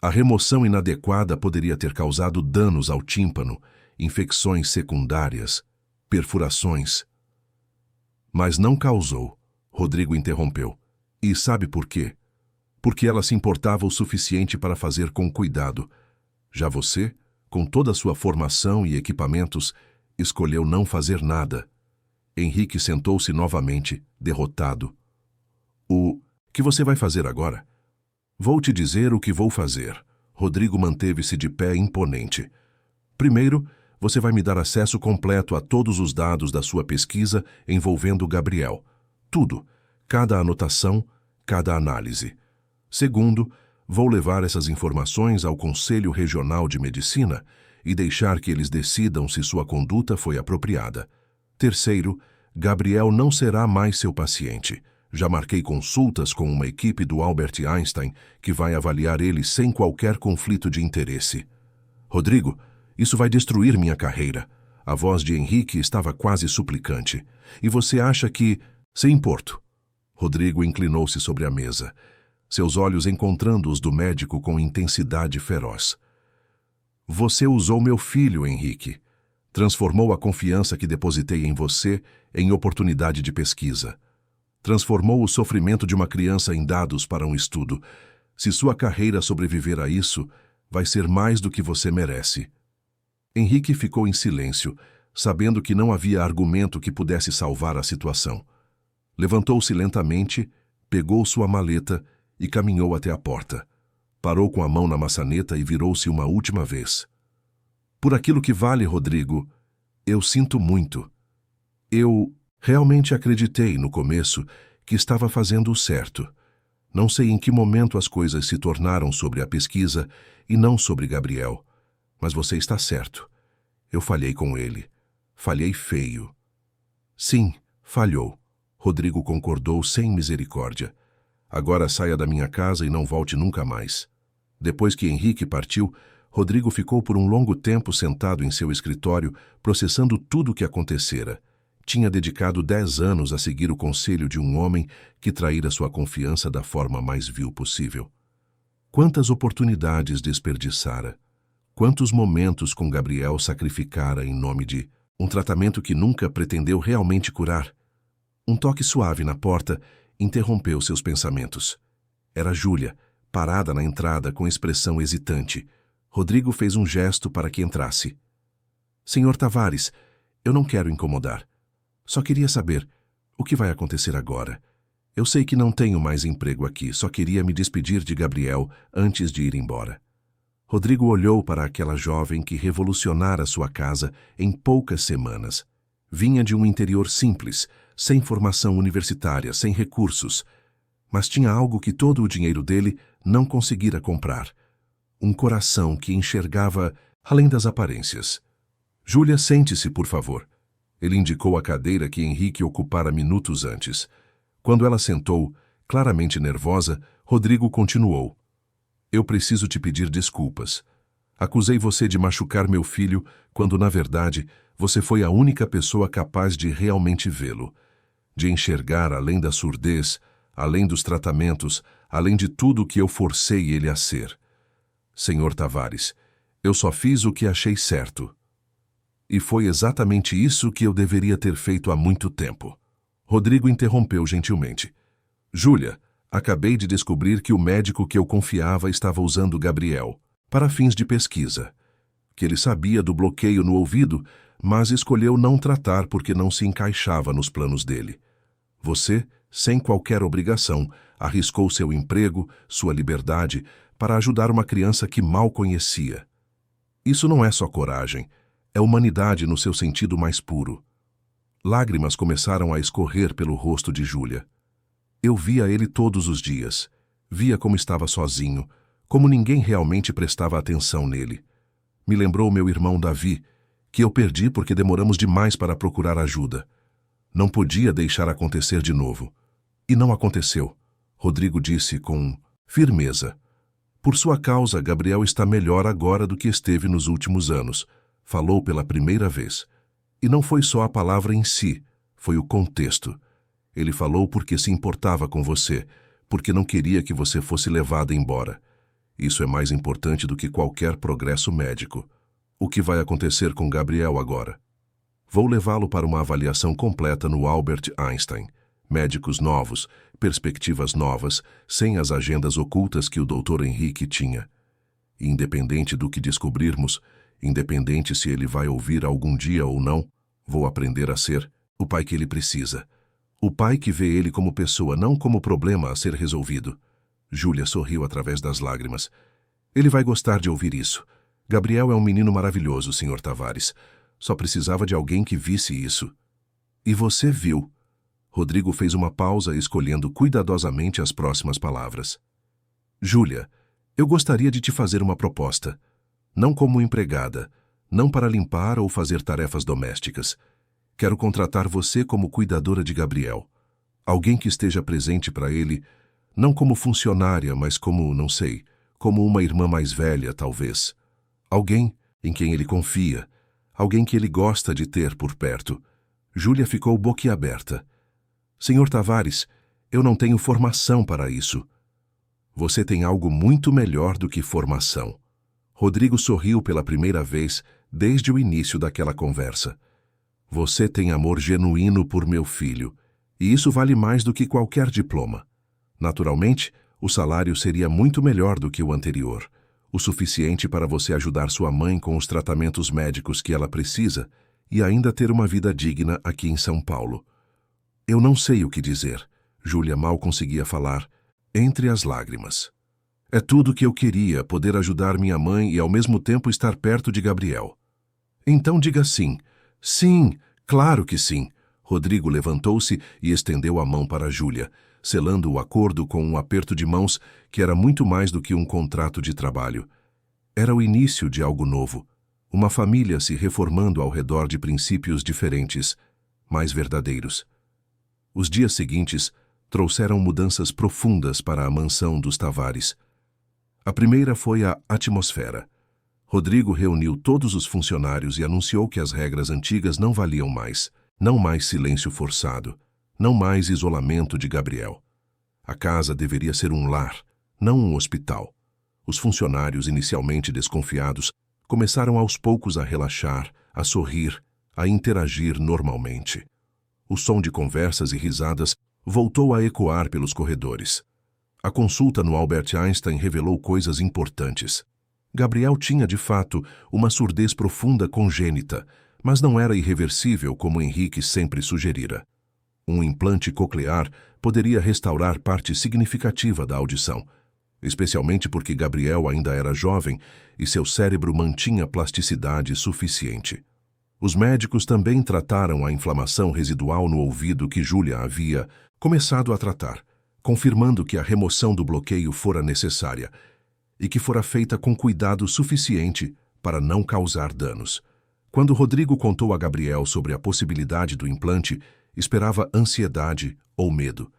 A remoção inadequada poderia ter causado danos ao tímpano, infecções secundárias, perfurações. Mas não causou, Rodrigo interrompeu. E sabe por quê? Porque ela se importava o suficiente para fazer com cuidado. Já você, com toda a sua formação e equipamentos, escolheu não fazer nada. Henrique sentou-se novamente, derrotado. O que você vai fazer agora? Vou te dizer o que vou fazer. Rodrigo manteve-se de pé imponente. Primeiro, você vai me dar acesso completo a todos os dados da sua pesquisa envolvendo Gabriel. Tudo, cada anotação, cada análise. Segundo, vou levar essas informações ao Conselho Regional de Medicina e deixar que eles decidam se sua conduta foi apropriada. Terceiro, Gabriel não será mais seu paciente. Já marquei consultas com uma equipe do Albert Einstein que vai avaliar ele sem qualquer conflito de interesse. Rodrigo, isso vai destruir minha carreira. A voz de Henrique estava quase suplicante. E você acha que... Se importo. Rodrigo inclinou-se sobre a mesa, seus olhos encontrando os do médico com intensidade feroz. Você usou meu filho, Henrique. Transformou a confiança que depositei em você em oportunidade de pesquisa. Transformou o sofrimento de uma criança em dados para um estudo. Se sua carreira sobreviver a isso, vai ser mais do que você merece. Henrique ficou em silêncio, sabendo que não havia argumento que pudesse salvar a situação. Levantou-se lentamente, pegou sua maleta e caminhou até a porta. Parou com a mão na maçaneta e virou-se uma última vez. Por aquilo que vale, Rodrigo, eu sinto muito. Eu realmente acreditei no começo que estava fazendo o certo. Não sei em que momento as coisas se tornaram sobre a pesquisa e não sobre Gabriel. Mas você está certo. Eu falhei com ele. Falhei feio. Sim, falhou. Rodrigo concordou sem misericórdia. Agora saia da minha casa e não volte nunca mais. Depois que Henrique partiu, Rodrigo ficou por um longo tempo sentado em seu escritório, processando tudo o que acontecera. Tinha dedicado 10 anos a seguir o conselho de um homem que traíra sua confiança da forma mais vil possível. Quantas oportunidades desperdiçara! Quantos momentos com Gabriel sacrificara em nome de um tratamento que nunca pretendeu realmente curar? Um toque suave na porta interrompeu seus pensamentos. Era Júlia, parada na entrada com expressão hesitante. Rodrigo fez um gesto para que entrasse. Senhor Tavares, eu não quero incomodar. Só queria saber, o que vai acontecer agora? Eu sei que não tenho mais emprego aqui, só queria me despedir de Gabriel antes de ir embora. Rodrigo olhou para aquela jovem que revolucionara sua casa em poucas semanas. Vinha de um interior simples, sem formação universitária, sem recursos. Mas tinha algo que todo o dinheiro dele não conseguira comprar. Um coração que enxergava além das aparências. Júlia, sente-se, por favor. Ele indicou a cadeira que Henrique ocupara minutos antes. Quando ela sentou, claramente nervosa, Rodrigo continuou. Eu preciso te pedir desculpas. Acusei você de machucar meu filho, quando, na verdade, você foi a única pessoa capaz de realmente vê-lo. De enxergar além da surdez, além dos tratamentos, além de tudo o que eu forcei ele a ser. Senhor Tavares, eu só fiz o que achei certo. E foi exatamente isso que eu deveria ter feito há muito tempo. Rodrigo interrompeu gentilmente. Júlia, acabei de descobrir que o médico que eu confiava estava usando Gabriel para fins de pesquisa. Que ele sabia do bloqueio no ouvido, mas escolheu não tratar porque não se encaixava nos planos dele. Você, sem qualquer obrigação, arriscou seu emprego, sua liberdade, para ajudar uma criança que mal conhecia. Isso não é só coragem, é humanidade no seu sentido mais puro. Lágrimas começaram a escorrer pelo rosto de Júlia. Eu via ele todos os dias. Via como estava sozinho, como ninguém realmente prestava atenção nele. Me lembrou meu irmão Davi, que eu perdi porque demoramos demais para procurar ajuda. Não podia deixar acontecer de novo. E não aconteceu, Rodrigo disse com firmeza. Por sua causa, Gabriel está melhor agora do que esteve nos últimos anos. Falou pela primeira vez. E não foi só a palavra em si, foi o contexto. Ele falou porque se importava com você, porque não queria que você fosse levada embora. Isso é mais importante do que qualquer progresso médico. O que vai acontecer com Gabriel agora? Vou levá-lo para uma avaliação completa no Albert Einstein. Médicos novos, perspectivas novas, sem as agendas ocultas que o Dr. Henrique tinha. E independente do que descobrirmos, independente se ele vai ouvir algum dia ou não, vou aprender a ser o pai que ele precisa. O pai que vê ele como pessoa, não como problema a ser resolvido. Júlia sorriu através das lágrimas. Ele vai gostar de ouvir isso. Gabriel é um menino maravilhoso, Sr. Tavares. Só precisava de alguém que visse isso. E você viu. Rodrigo fez uma pausa, escolhendo cuidadosamente as próximas palavras. Júlia, eu gostaria de te fazer uma proposta. Não como empregada, não para limpar ou fazer tarefas domésticas. Quero contratar você como cuidadora de Gabriel. Alguém que esteja presente para ele, não como funcionária, mas como, não sei, como uma irmã mais velha, talvez. Alguém em quem ele confia, alguém que ele gosta de ter por perto. Júlia ficou boquiaberta. Senhor Tavares, eu não tenho formação para isso. Você tem algo muito melhor do que formação. Rodrigo sorriu pela primeira vez desde o início daquela conversa. Você tem amor genuíno por meu filho, e isso vale mais do que qualquer diploma. Naturalmente, o salário seria muito melhor do que o anterior, o suficiente para você ajudar sua mãe com os tratamentos médicos que ela precisa e ainda ter uma vida digna aqui em São Paulo. Eu não sei o que dizer. Júlia mal conseguia falar, entre as lágrimas. É tudo o que eu queria, poder ajudar minha mãe e ao mesmo tempo estar perto de Gabriel. Então diga sim. Sim, claro que sim. Rodrigo levantou-se e estendeu a mão para Júlia. selando o acordo com um aperto de mãos que era muito mais do que um contrato de trabalho. Era o início de algo novo, uma família se reformando ao redor de princípios diferentes, mais verdadeiros. Os dias seguintes trouxeram mudanças profundas para a mansão dos Tavares. A primeira foi a atmosfera. Rodrigo reuniu todos os funcionários e anunciou que as regras antigas não valiam mais. Não mais silêncio forçado, não mais isolamento de Gabriel. A casa deveria ser um lar, não um hospital. Os funcionários, inicialmente desconfiados, começaram aos poucos a relaxar, a sorrir, a interagir normalmente. O som de conversas e risadas voltou a ecoar pelos corredores. A consulta no Albert Einstein revelou coisas importantes. Gabriel tinha, de fato, uma surdez profunda congênita, mas não era irreversível como Henrique sempre sugerira. Um implante coclear poderia restaurar parte significativa da audição, especialmente porque Gabriel ainda era jovem e seu cérebro mantinha plasticidade suficiente. Os médicos também trataram a inflamação residual no ouvido que Júlia havia começado a tratar, confirmando que a remoção do bloqueio fora necessária e que fora feita com cuidado suficiente para não causar danos. Quando Rodrigo contou a Gabriel sobre a possibilidade do implante, esperava ansiedade ou medo.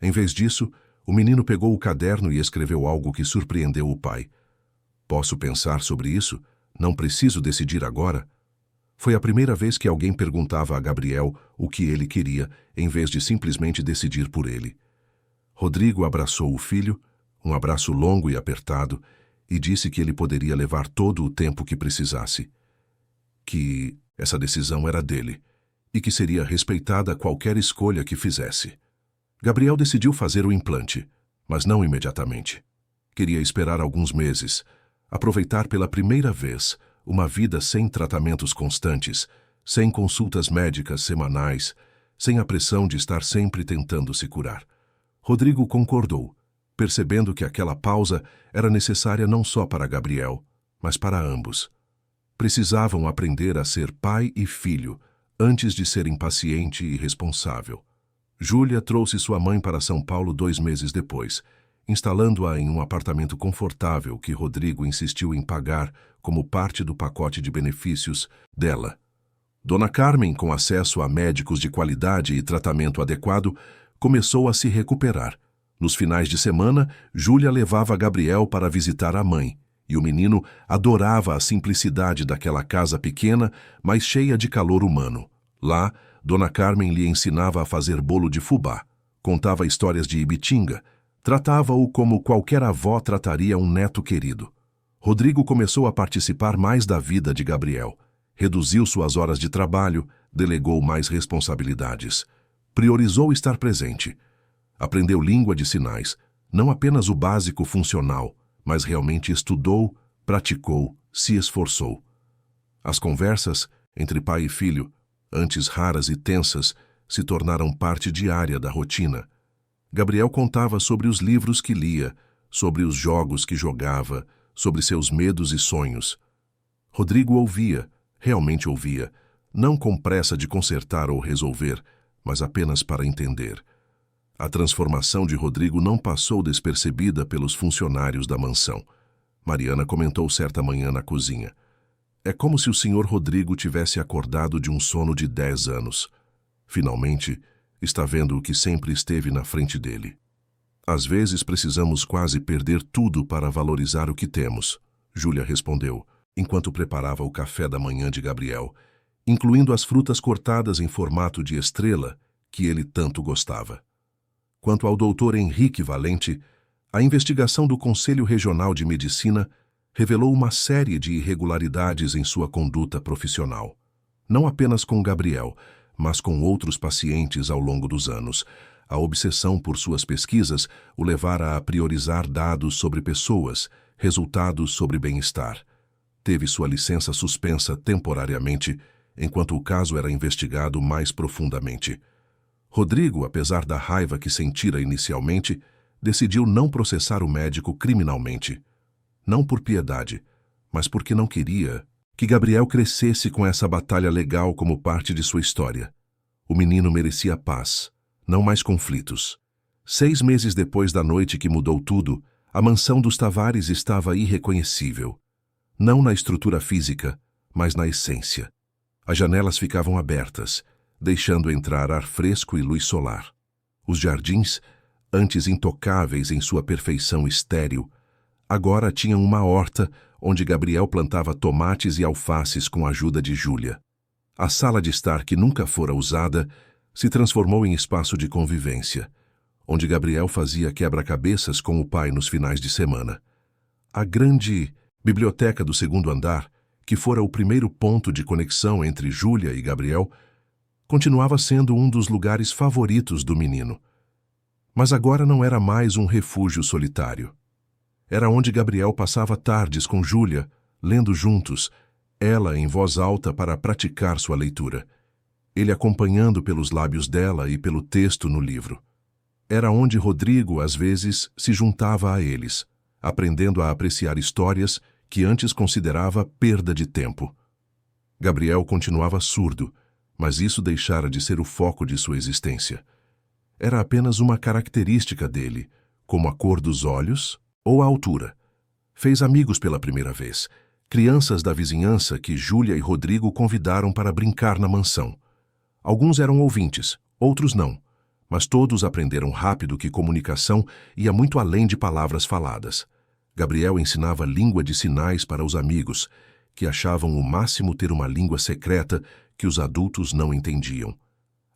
Em vez disso, o menino pegou o caderno e escreveu algo que surpreendeu o pai. Posso pensar sobre isso? Não preciso decidir agora? Foi a primeira vez que alguém perguntava a Gabriel o que ele queria, em vez de simplesmente decidir por ele. Rodrigo abraçou o filho, um abraço longo e apertado, e disse que ele poderia levar todo o tempo que precisasse. Que essa decisão era dele, e que seria respeitada qualquer escolha que fizesse. Gabriel decidiu fazer o implante, mas não imediatamente. Queria esperar alguns meses, aproveitar pela primeira vez uma vida sem tratamentos constantes, sem consultas médicas semanais, sem a pressão de estar sempre tentando se curar. Rodrigo concordou, percebendo que aquela pausa era necessária não só para Gabriel, mas para ambos. Precisavam aprender a ser pai e filho, antes de serem paciente e responsável. Júlia trouxe sua mãe para São Paulo 2 meses depois, instalando-a em um apartamento confortável que Rodrigo insistiu em pagar como parte do pacote de benefícios dela. Dona Carmen, com acesso a médicos de qualidade e tratamento adequado, começou a se recuperar. Nos finais de semana, Júlia levava Gabriel para visitar a mãe, e o menino adorava a simplicidade daquela casa pequena, mas cheia de calor humano. Lá, Dona Carmen lhe ensinava a fazer bolo de fubá, contava histórias de Ibitinga, tratava-o como qualquer avó trataria um neto querido. Rodrigo começou a participar mais da vida de Gabriel, reduziu suas horas de trabalho, delegou mais responsabilidades, priorizou estar presente, aprendeu língua de sinais, não apenas o básico funcional, mas realmente estudou, praticou, se esforçou. As conversas entre pai e filho, antes raras e tensas, se tornaram parte diária da rotina. Gabriel contava sobre os livros que lia, sobre os jogos que jogava, sobre seus medos e sonhos. Rodrigo ouvia, realmente ouvia, não com pressa de consertar ou resolver, mas apenas para entender. A transformação de Rodrigo não passou despercebida pelos funcionários da mansão. Mariana comentou certa manhã na cozinha. É como se o senhor Rodrigo tivesse acordado de um sono de 10 anos. Finalmente, está vendo o que sempre esteve na frente dele. Às vezes precisamos quase perder tudo para valorizar o que temos, Júlia respondeu, enquanto preparava o café da manhã de Gabriel, incluindo as frutas cortadas em formato de estrela que ele tanto gostava. Quanto ao doutor Henrique Valente, a investigação do Conselho Regional de Medicina revelou uma série de irregularidades em sua conduta profissional. Não apenas com Gabriel, mas com outros pacientes ao longo dos anos. A obsessão por suas pesquisas o levara a priorizar dados sobre pessoas, resultados sobre bem-estar. Teve sua licença suspensa temporariamente, enquanto o caso era investigado mais profundamente. Rodrigo, apesar da raiva que sentira inicialmente, decidiu não processar o médico criminalmente. Não por piedade, mas porque não queria que Gabriel crescesse com essa batalha legal como parte de sua história. O menino merecia paz, não mais conflitos. 6 meses depois da noite que mudou tudo, a mansão dos Tavares estava irreconhecível. Não na estrutura física, mas na essência. As janelas ficavam abertas, deixando entrar ar fresco e luz solar. Os jardins, antes intocáveis em sua perfeição estéril, agora tinham uma horta onde Gabriel plantava tomates e alfaces com a ajuda de Júlia. A sala de estar que nunca fora usada se transformou em espaço de convivência, onde Gabriel fazia quebra-cabeças com o pai nos finais de semana. A grande biblioteca do segundo andar, que fora o primeiro ponto de conexão entre Júlia e Gabriel, continuava sendo um dos lugares favoritos do menino. Mas agora não era mais um refúgio solitário. Era onde Gabriel passava tardes com Júlia, lendo juntos, ela em voz alta para praticar sua leitura, ele acompanhando pelos lábios dela e pelo texto no livro. Era onde Rodrigo, às vezes, se juntava a eles, aprendendo a apreciar histórias que antes considerava perda de tempo. Gabriel continuava surdo, mas isso deixara de ser o foco de sua existência. Era apenas uma característica dele, como a cor dos olhos ou a altura. Fez amigos pela primeira vez, crianças da vizinhança que Júlia e Rodrigo convidaram para brincar na mansão. Alguns eram ouvintes, outros não, mas todos aprenderam rápido que comunicação ia muito além de palavras faladas. Gabriel ensinava língua de sinais para os amigos, que achavam o máximo ter uma língua secreta que os adultos não entendiam.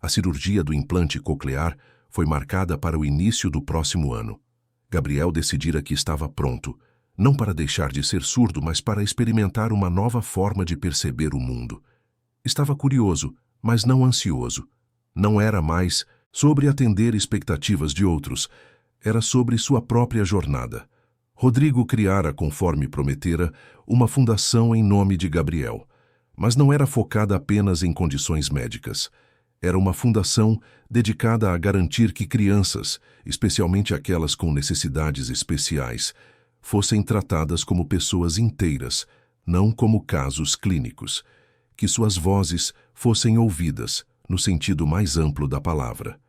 A cirurgia do implante coclear foi marcada para o início do próximo ano. Gabriel decidira que estava pronto, não para deixar de ser surdo, mas para experimentar uma nova forma de perceber o mundo. Estava curioso, mas não ansioso. Não era mais sobre atender expectativas de outros, era sobre sua própria jornada. Rodrigo criara, conforme prometera, uma fundação em nome de Gabriel, mas não era focada apenas em condições médicas. Era uma fundação dedicada a garantir que crianças, especialmente aquelas com necessidades especiais, fossem tratadas como pessoas inteiras, não como casos clínicos, que suas vozes fossem ouvidas, no sentido mais amplo da palavra.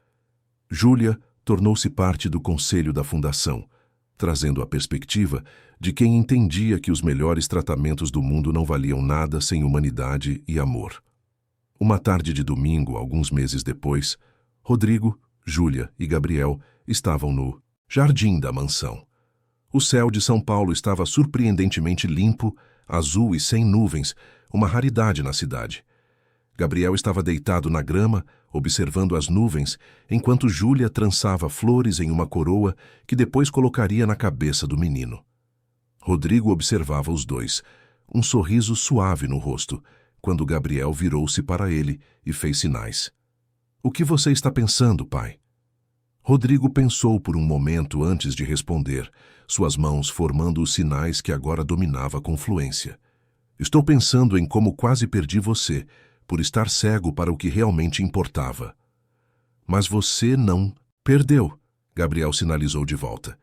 Júlia tornou-se parte do conselho da fundação, trazendo a perspectiva de quem entendia que os melhores tratamentos do mundo não valiam nada sem humanidade e amor. Uma tarde de domingo, alguns meses depois, Rodrigo, Júlia e Gabriel estavam no jardim da mansão. O céu de São Paulo estava surpreendentemente limpo, azul e sem nuvens, uma raridade na cidade. Gabriel estava deitado na grama, observando as nuvens, enquanto Júlia trançava flores em uma coroa que depois colocaria na cabeça do menino. Rodrigo observava os dois, um sorriso suave no rosto, quando Gabriel virou-se para ele e fez sinais. "O que você está pensando, pai?" Rodrigo pensou por um momento antes de responder, suas mãos formando os sinais que agora dominava com fluência. "Estou pensando em como quase perdi você, por estar cego para o que realmente importava." "Mas você não perdeu", Gabriel sinalizou de volta.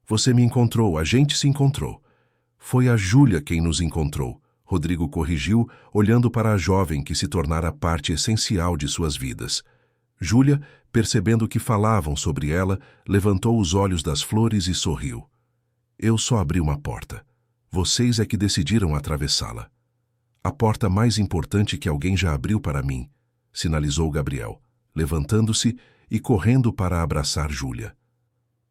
"Você me encontrou, a gente se encontrou." "Foi a Júlia quem nos encontrou", Rodrigo corrigiu, olhando para a jovem que se tornara parte essencial de suas vidas. Júlia, percebendo que falavam sobre ela, levantou os olhos das flores e sorriu. "Eu só abri uma porta. Vocês é que decidiram atravessá-la." "A porta mais importante que alguém já abriu para mim", sinalizou Gabriel, levantando-se e correndo para abraçar Júlia.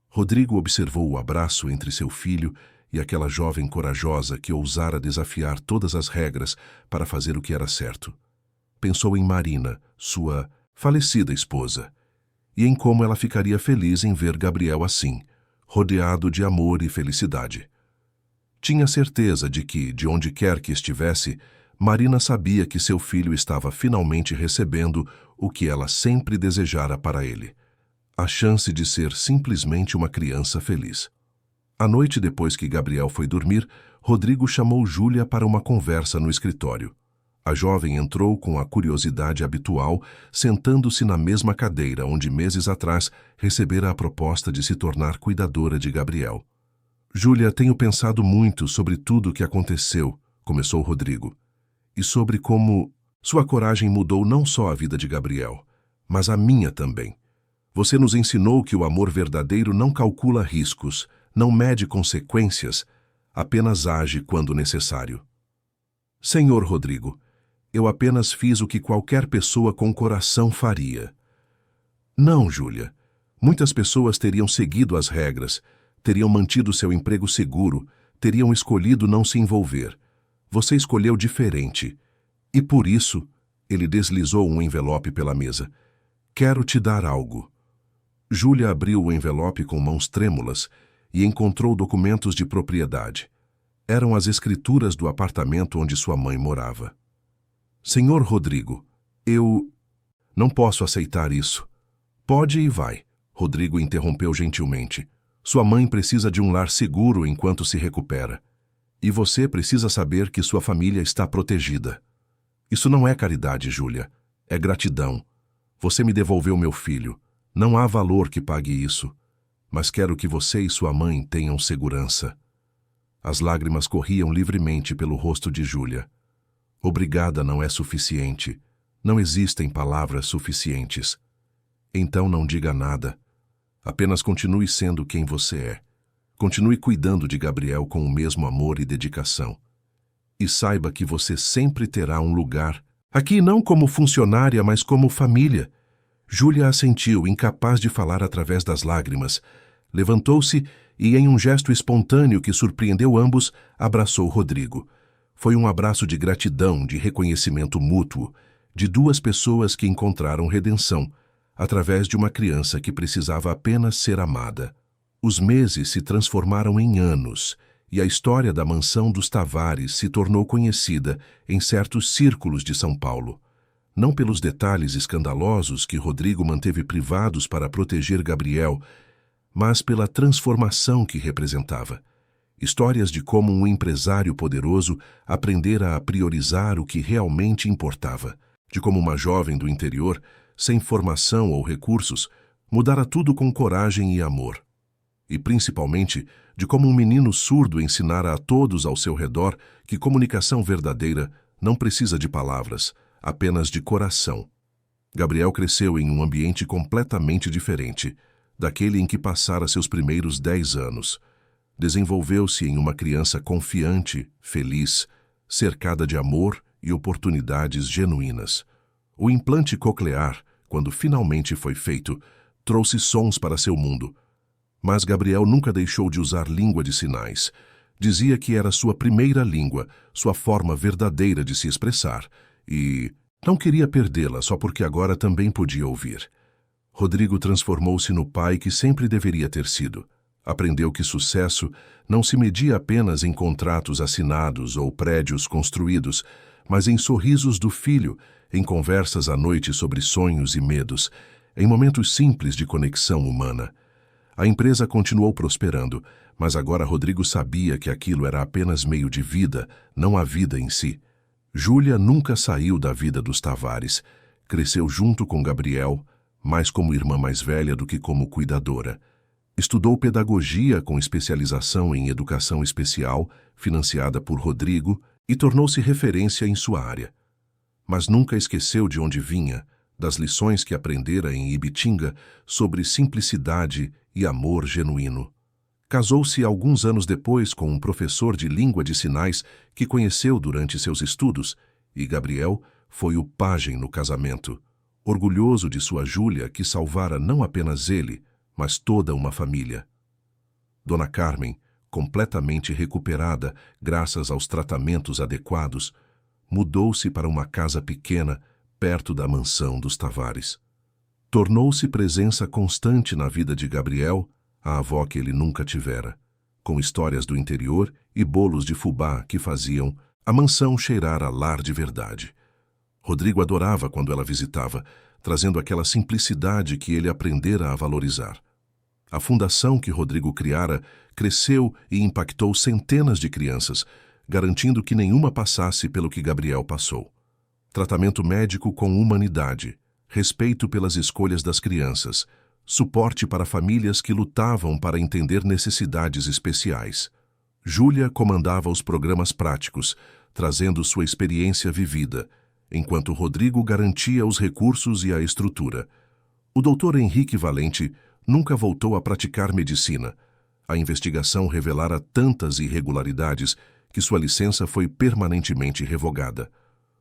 Rodrigo observou o abraço entre seu filho e aquela jovem corajosa que ousara desafiar todas as regras para fazer o que era certo. Pensou em Marina, sua falecida esposa, e em como ela ficaria feliz em ver Gabriel assim, rodeado de amor e felicidade. Tinha certeza de que, de onde quer que estivesse, Marina sabia que seu filho estava finalmente recebendo o que ela sempre desejara para ele: a chance de ser simplesmente uma criança feliz. À noite depois que Gabriel foi dormir, Rodrigo chamou Júlia para uma conversa no escritório. A jovem entrou com a curiosidade habitual, sentando-se na mesma cadeira onde meses atrás recebera a proposta de se tornar cuidadora de Gabriel. "Júlia, tenho pensado muito sobre tudo o que aconteceu", começou Rodrigo, "e sobre como sua coragem mudou não só a vida de Gabriel, mas a minha também. Você nos ensinou que o amor verdadeiro não calcula riscos, não mede consequências, apenas age quando necessário. Senhor Rodrigo, eu apenas fiz o que qualquer pessoa com coração faria. Não, Júlia. Muitas pessoas teriam seguido as regras, teriam mantido seu emprego seguro, teriam escolhido não se envolver. Você escolheu diferente. E por isso, ele deslizou um envelope pela mesa. Quero te dar algo. Júlia abriu o envelope com mãos trêmulas e encontrou documentos de propriedade. Eram as escrituras do apartamento onde sua mãe morava. Senhor Rodrigo, eu não posso aceitar isso. Pode e vai. Rodrigo interrompeu gentilmente. Sua mãe precisa de um lar seguro enquanto se recupera. E você precisa saber que sua família está protegida. Isso não é caridade, Júlia. É gratidão. Você me devolveu meu filho. Não há valor que pague isso. Mas quero que você e sua mãe tenham segurança. As lágrimas corriam livremente pelo rosto de Júlia. Obrigada não é suficiente. Não existem palavras suficientes. Então não diga nada. Apenas continue sendo quem você é. Continue cuidando de Gabriel com o mesmo amor e dedicação. E saiba que você sempre terá um lugar, aqui não como funcionária, mas como família. Júlia assentiu, incapaz de falar através das lágrimas. Levantou-se e, em um gesto espontâneo que surpreendeu ambos, abraçou Rodrigo. Foi um abraço de gratidão, de reconhecimento mútuo, de duas pessoas que encontraram redenção, através de uma criança que precisava apenas ser amada. Os meses se transformaram em anos, e a história da mansão dos Tavares se tornou conhecida em certos círculos de São Paulo. Não pelos detalhes escandalosos que Rodrigo manteve privados para proteger Gabriel, mas pela transformação que representava. Histórias de como um empresário poderoso aprendera a priorizar o que realmente importava, de como uma jovem do interior, sem formação ou recursos, mudara tudo com coragem e amor. E principalmente, de como um menino surdo ensinara a todos ao seu redor que comunicação verdadeira não precisa de palavras, apenas de coração. Gabriel cresceu em um ambiente completamente diferente, daquele em que passara seus primeiros 10 anos. Desenvolveu-se em uma criança confiante, feliz, cercada de amor e oportunidades genuínas. O implante coclear, quando finalmente foi feito, trouxe sons para seu mundo. Mas Gabriel nunca deixou de usar língua de sinais. Dizia que era sua primeira língua, sua forma verdadeira de se expressar, e não queria perdê-la só porque agora também podia ouvir. Rodrigo transformou-se no pai que sempre deveria ter sido. Aprendeu que sucesso não se media apenas em contratos assinados ou prédios construídos, mas em sorrisos do filho, em conversas à noite sobre sonhos e medos, em momentos simples de conexão humana. A empresa continuou prosperando, mas agora Rodrigo sabia que aquilo era apenas meio de vida, não a vida em si. Júlia nunca saiu da vida dos Tavares. Cresceu junto com Gabriel, mais como irmã mais velha do que como cuidadora. Estudou pedagogia com especialização em educação especial, financiada por Rodrigo, e tornou-se referência em sua área. Mas nunca esqueceu de onde vinha, das lições que aprendera em Ibitinga sobre simplicidade e amor genuíno. Casou-se alguns anos depois com um professor de língua de sinais que conheceu durante seus estudos, e Gabriel foi o pajem no casamento, orgulhoso de sua Júlia que salvara não apenas ele, mas toda uma família. Dona Carmen, completamente recuperada graças aos tratamentos adequados, mudou-se para uma casa pequena perto da mansão dos Tavares. Tornou-se presença constante na vida de Gabriel, a avó que ele nunca tivera, com histórias do interior e bolos de fubá que faziam a mansão cheirar a lar de verdade. Rodrigo adorava quando ela visitava, trazendo aquela simplicidade que ele aprendera a valorizar. A fundação que Rodrigo criara cresceu e impactou centenas de crianças, garantindo que nenhuma passasse pelo que Gabriel passou. Tratamento médico com humanidade, respeito pelas escolhas das crianças, suporte para famílias que lutavam para entender necessidades especiais. Júlia comandava os programas práticos, trazendo sua experiência vivida, enquanto Rodrigo garantia os recursos e a estrutura. O doutor Henrique Valente nunca voltou a praticar medicina. A investigação revelara tantas irregularidades que sua licença foi permanentemente revogada.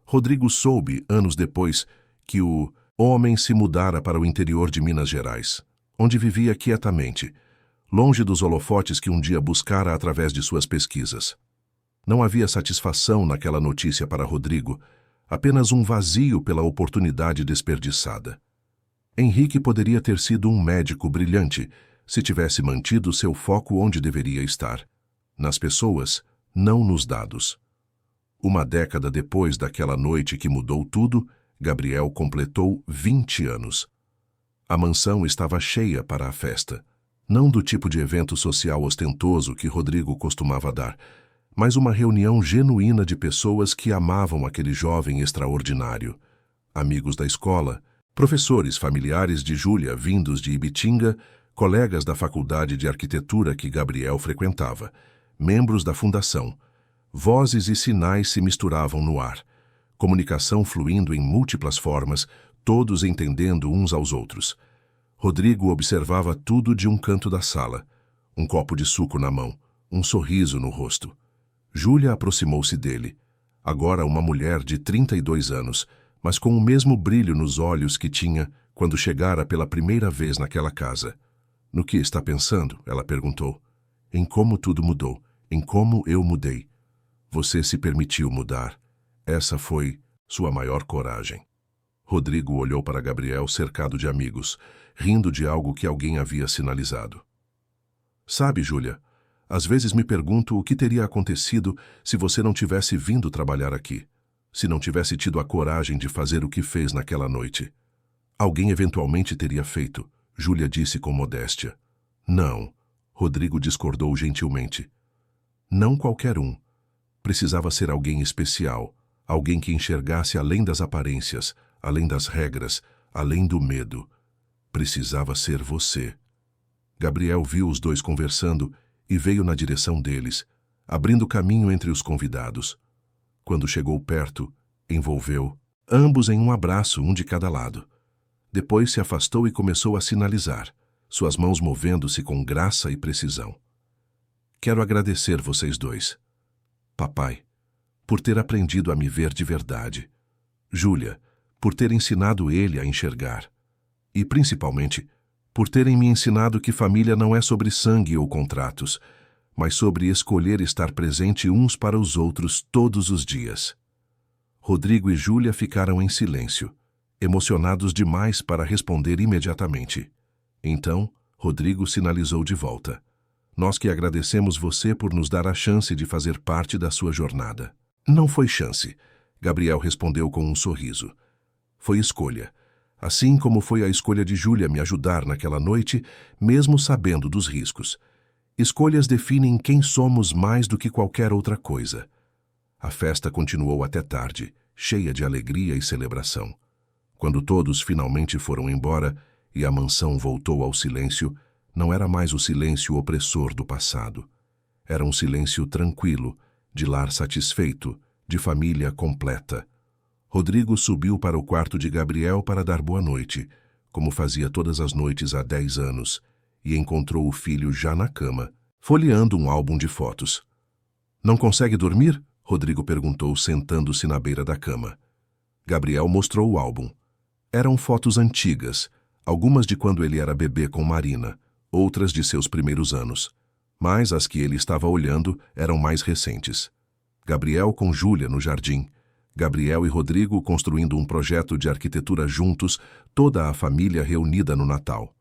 Rodrigo soube, anos depois, que o homem se mudara para o interior de Minas Gerais, onde vivia quietamente, longe dos holofotes que um dia buscara através de suas pesquisas. Não havia satisfação naquela notícia para Rodrigo, apenas um vazio pela oportunidade desperdiçada. Henrique poderia ter sido um médico brilhante se tivesse mantido seu foco onde deveria estar, nas pessoas, não nos dados. Uma década depois daquela noite que mudou tudo, Gabriel completou 20 anos. A mansão estava cheia para a festa, não do tipo de evento social ostentoso que Rodrigo costumava dar, mas uma reunião genuína de pessoas que amavam aquele jovem extraordinário. Amigos da escola, professores familiares de Júlia vindos de Ibitinga, colegas da faculdade de arquitetura que Gabriel frequentava, membros da fundação. Vozes e sinais se misturavam no ar, comunicação fluindo em múltiplas formas, todos entendendo uns aos outros. Rodrigo observava tudo de um canto da sala, um copo de suco na mão, um sorriso no rosto. Júlia aproximou-se dele, agora uma mulher de 32 anos, mas com o mesmo brilho nos olhos que tinha quando chegara pela primeira vez naquela casa. No que está pensando? Ela perguntou. Em como tudo mudou, em como eu mudei. Você se permitiu mudar. Essa foi sua maior coragem. Rodrigo olhou para Gabriel cercado de amigos, rindo de algo que alguém havia sinalizado. Sabe, Júlia, às vezes me pergunto o que teria acontecido se você não tivesse vindo trabalhar aqui, se não tivesse tido a coragem de fazer o que fez naquela noite. Alguém eventualmente teria feito, Júlia disse com modéstia. Não, Rodrigo discordou gentilmente. Não qualquer um. Precisava ser alguém especial, alguém que enxergasse além das aparências, além das regras, além do medo. Precisava ser você. Gabriel viu os dois conversando e veio na direção deles, abrindo caminho entre os convidados. Quando chegou perto, envolveu ambos em um abraço, um de cada lado. Depois se afastou e começou a sinalizar, suas mãos movendo-se com graça e precisão. Quero agradecer vocês dois. Papai, por ter aprendido a me ver de verdade. Júlia, por ter ensinado ele a enxergar. E, principalmente, por terem me ensinado que família não é sobre sangue ou contratos, mas sobre escolher estar presente uns para os outros todos os dias. Rodrigo e Júlia ficaram em silêncio, emocionados demais para responder imediatamente. Então, Rodrigo sinalizou de volta. Nós que agradecemos você por nos dar a chance de fazer parte da sua jornada. Não foi chance, Gabriel respondeu com um sorriso. Foi escolha. Assim como foi a escolha de Júlia me ajudar naquela noite, mesmo sabendo dos riscos. Escolhas definem quem somos mais do que qualquer outra coisa. A festa continuou até tarde, cheia de alegria e celebração. Quando todos finalmente foram embora e a mansão voltou ao silêncio, não era mais o silêncio opressor do passado. Era um silêncio tranquilo, de lar satisfeito, de família completa. Rodrigo subiu para o quarto de Gabriel para dar boa noite, como fazia todas as noites há 10 anos, e encontrou o filho já na cama, folheando um álbum de fotos. Não consegue dormir? Rodrigo perguntou, sentando-se na beira da cama. Gabriel mostrou o álbum. Eram fotos antigas, algumas de quando ele era bebê com Marina, outras de seus primeiros anos. Mas as que ele estava olhando eram mais recentes. Gabriel com Júlia no jardim, Gabriel e Rodrigo construindo um projeto de arquitetura juntos, toda a família reunida no Natal.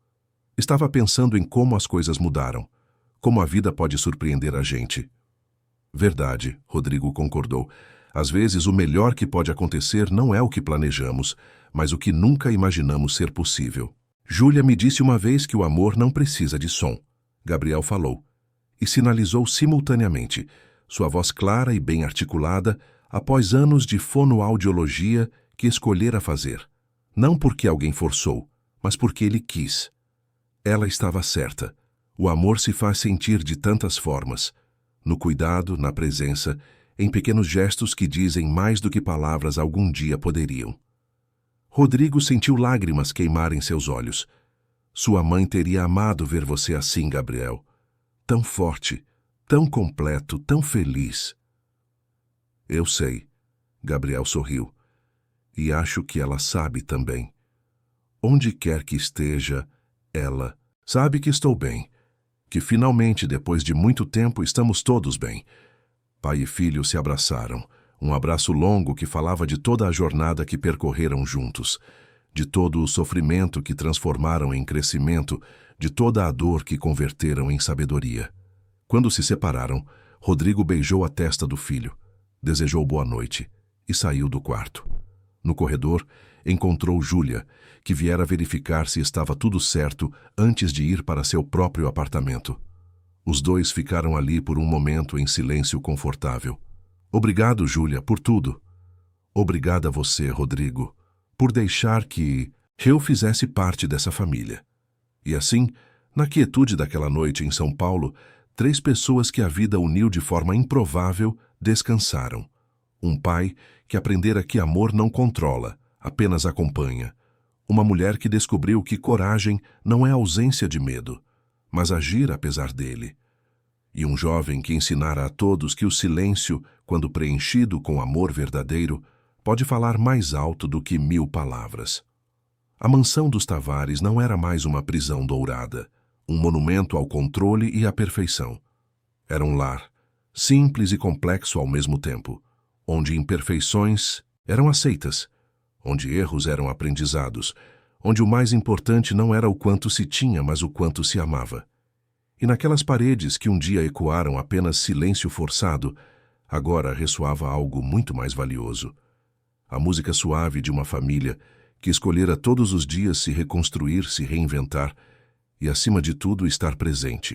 Estava pensando em como as coisas mudaram, como a vida pode surpreender a gente. Verdade, Rodrigo concordou. Às vezes o melhor que pode acontecer não é o que planejamos, mas o que nunca imaginamos ser possível. Júlia me disse uma vez que o amor não precisa de som. Gabriel falou, e sinalizou simultaneamente, sua voz clara e bem articulada, após anos de fonoaudiologia que escolhera fazer. Não porque alguém forçou, mas porque ele quis. Ela estava certa. O amor se faz sentir de tantas formas. No cuidado, na presença, em pequenos gestos que dizem mais do que palavras algum dia poderiam. Rodrigo sentiu lágrimas queimarem seus olhos. Sua mãe teria amado ver você assim, Gabriel. Tão forte, tão completo, tão feliz. Eu sei, Gabriel sorriu. E acho que ela sabe também. Onde quer que esteja, ela sabe que estou bem. Que finalmente, depois de muito tempo, estamos todos bem. Pai e filho se abraçaram. Um abraço longo que falava de toda a jornada que percorreram juntos, de todo o sofrimento que transformaram em crescimento, de toda a dor que converteram em sabedoria. Quando se separaram, Rodrigo beijou a testa do filho, desejou boa noite e saiu do quarto. No corredor, encontrou Júlia, que viera verificar se estava tudo certo antes de ir para seu próprio apartamento. Os dois ficaram ali por um momento em silêncio confortável. Obrigado, Júlia, por tudo. Obrigada a você, Rodrigo, por deixar que eu fizesse parte dessa família. E assim, na quietude daquela noite em São Paulo, 3 pessoas que a vida uniu de forma improvável descansaram. Um pai que aprendera que amor não controla, apenas acompanha. Uma mulher que descobriu que coragem não é ausência de medo, mas agir apesar dele. E um jovem que ensinara a todos que o silêncio, quando preenchido com amor verdadeiro, pode falar mais alto do que 1000 palavras. A mansão dos Tavares não era mais uma prisão dourada, um monumento ao controle e à perfeição. Era um lar, simples e complexo ao mesmo tempo, onde imperfeições eram aceitas, onde erros eram aprendizados, onde o mais importante não era o quanto se tinha, mas o quanto se amava. E naquelas paredes que um dia ecoaram apenas silêncio forçado, agora ressoava algo muito mais valioso. A música suave de uma família que escolhera todos os dias se reconstruir, se reinventar e, acima de tudo, estar presente.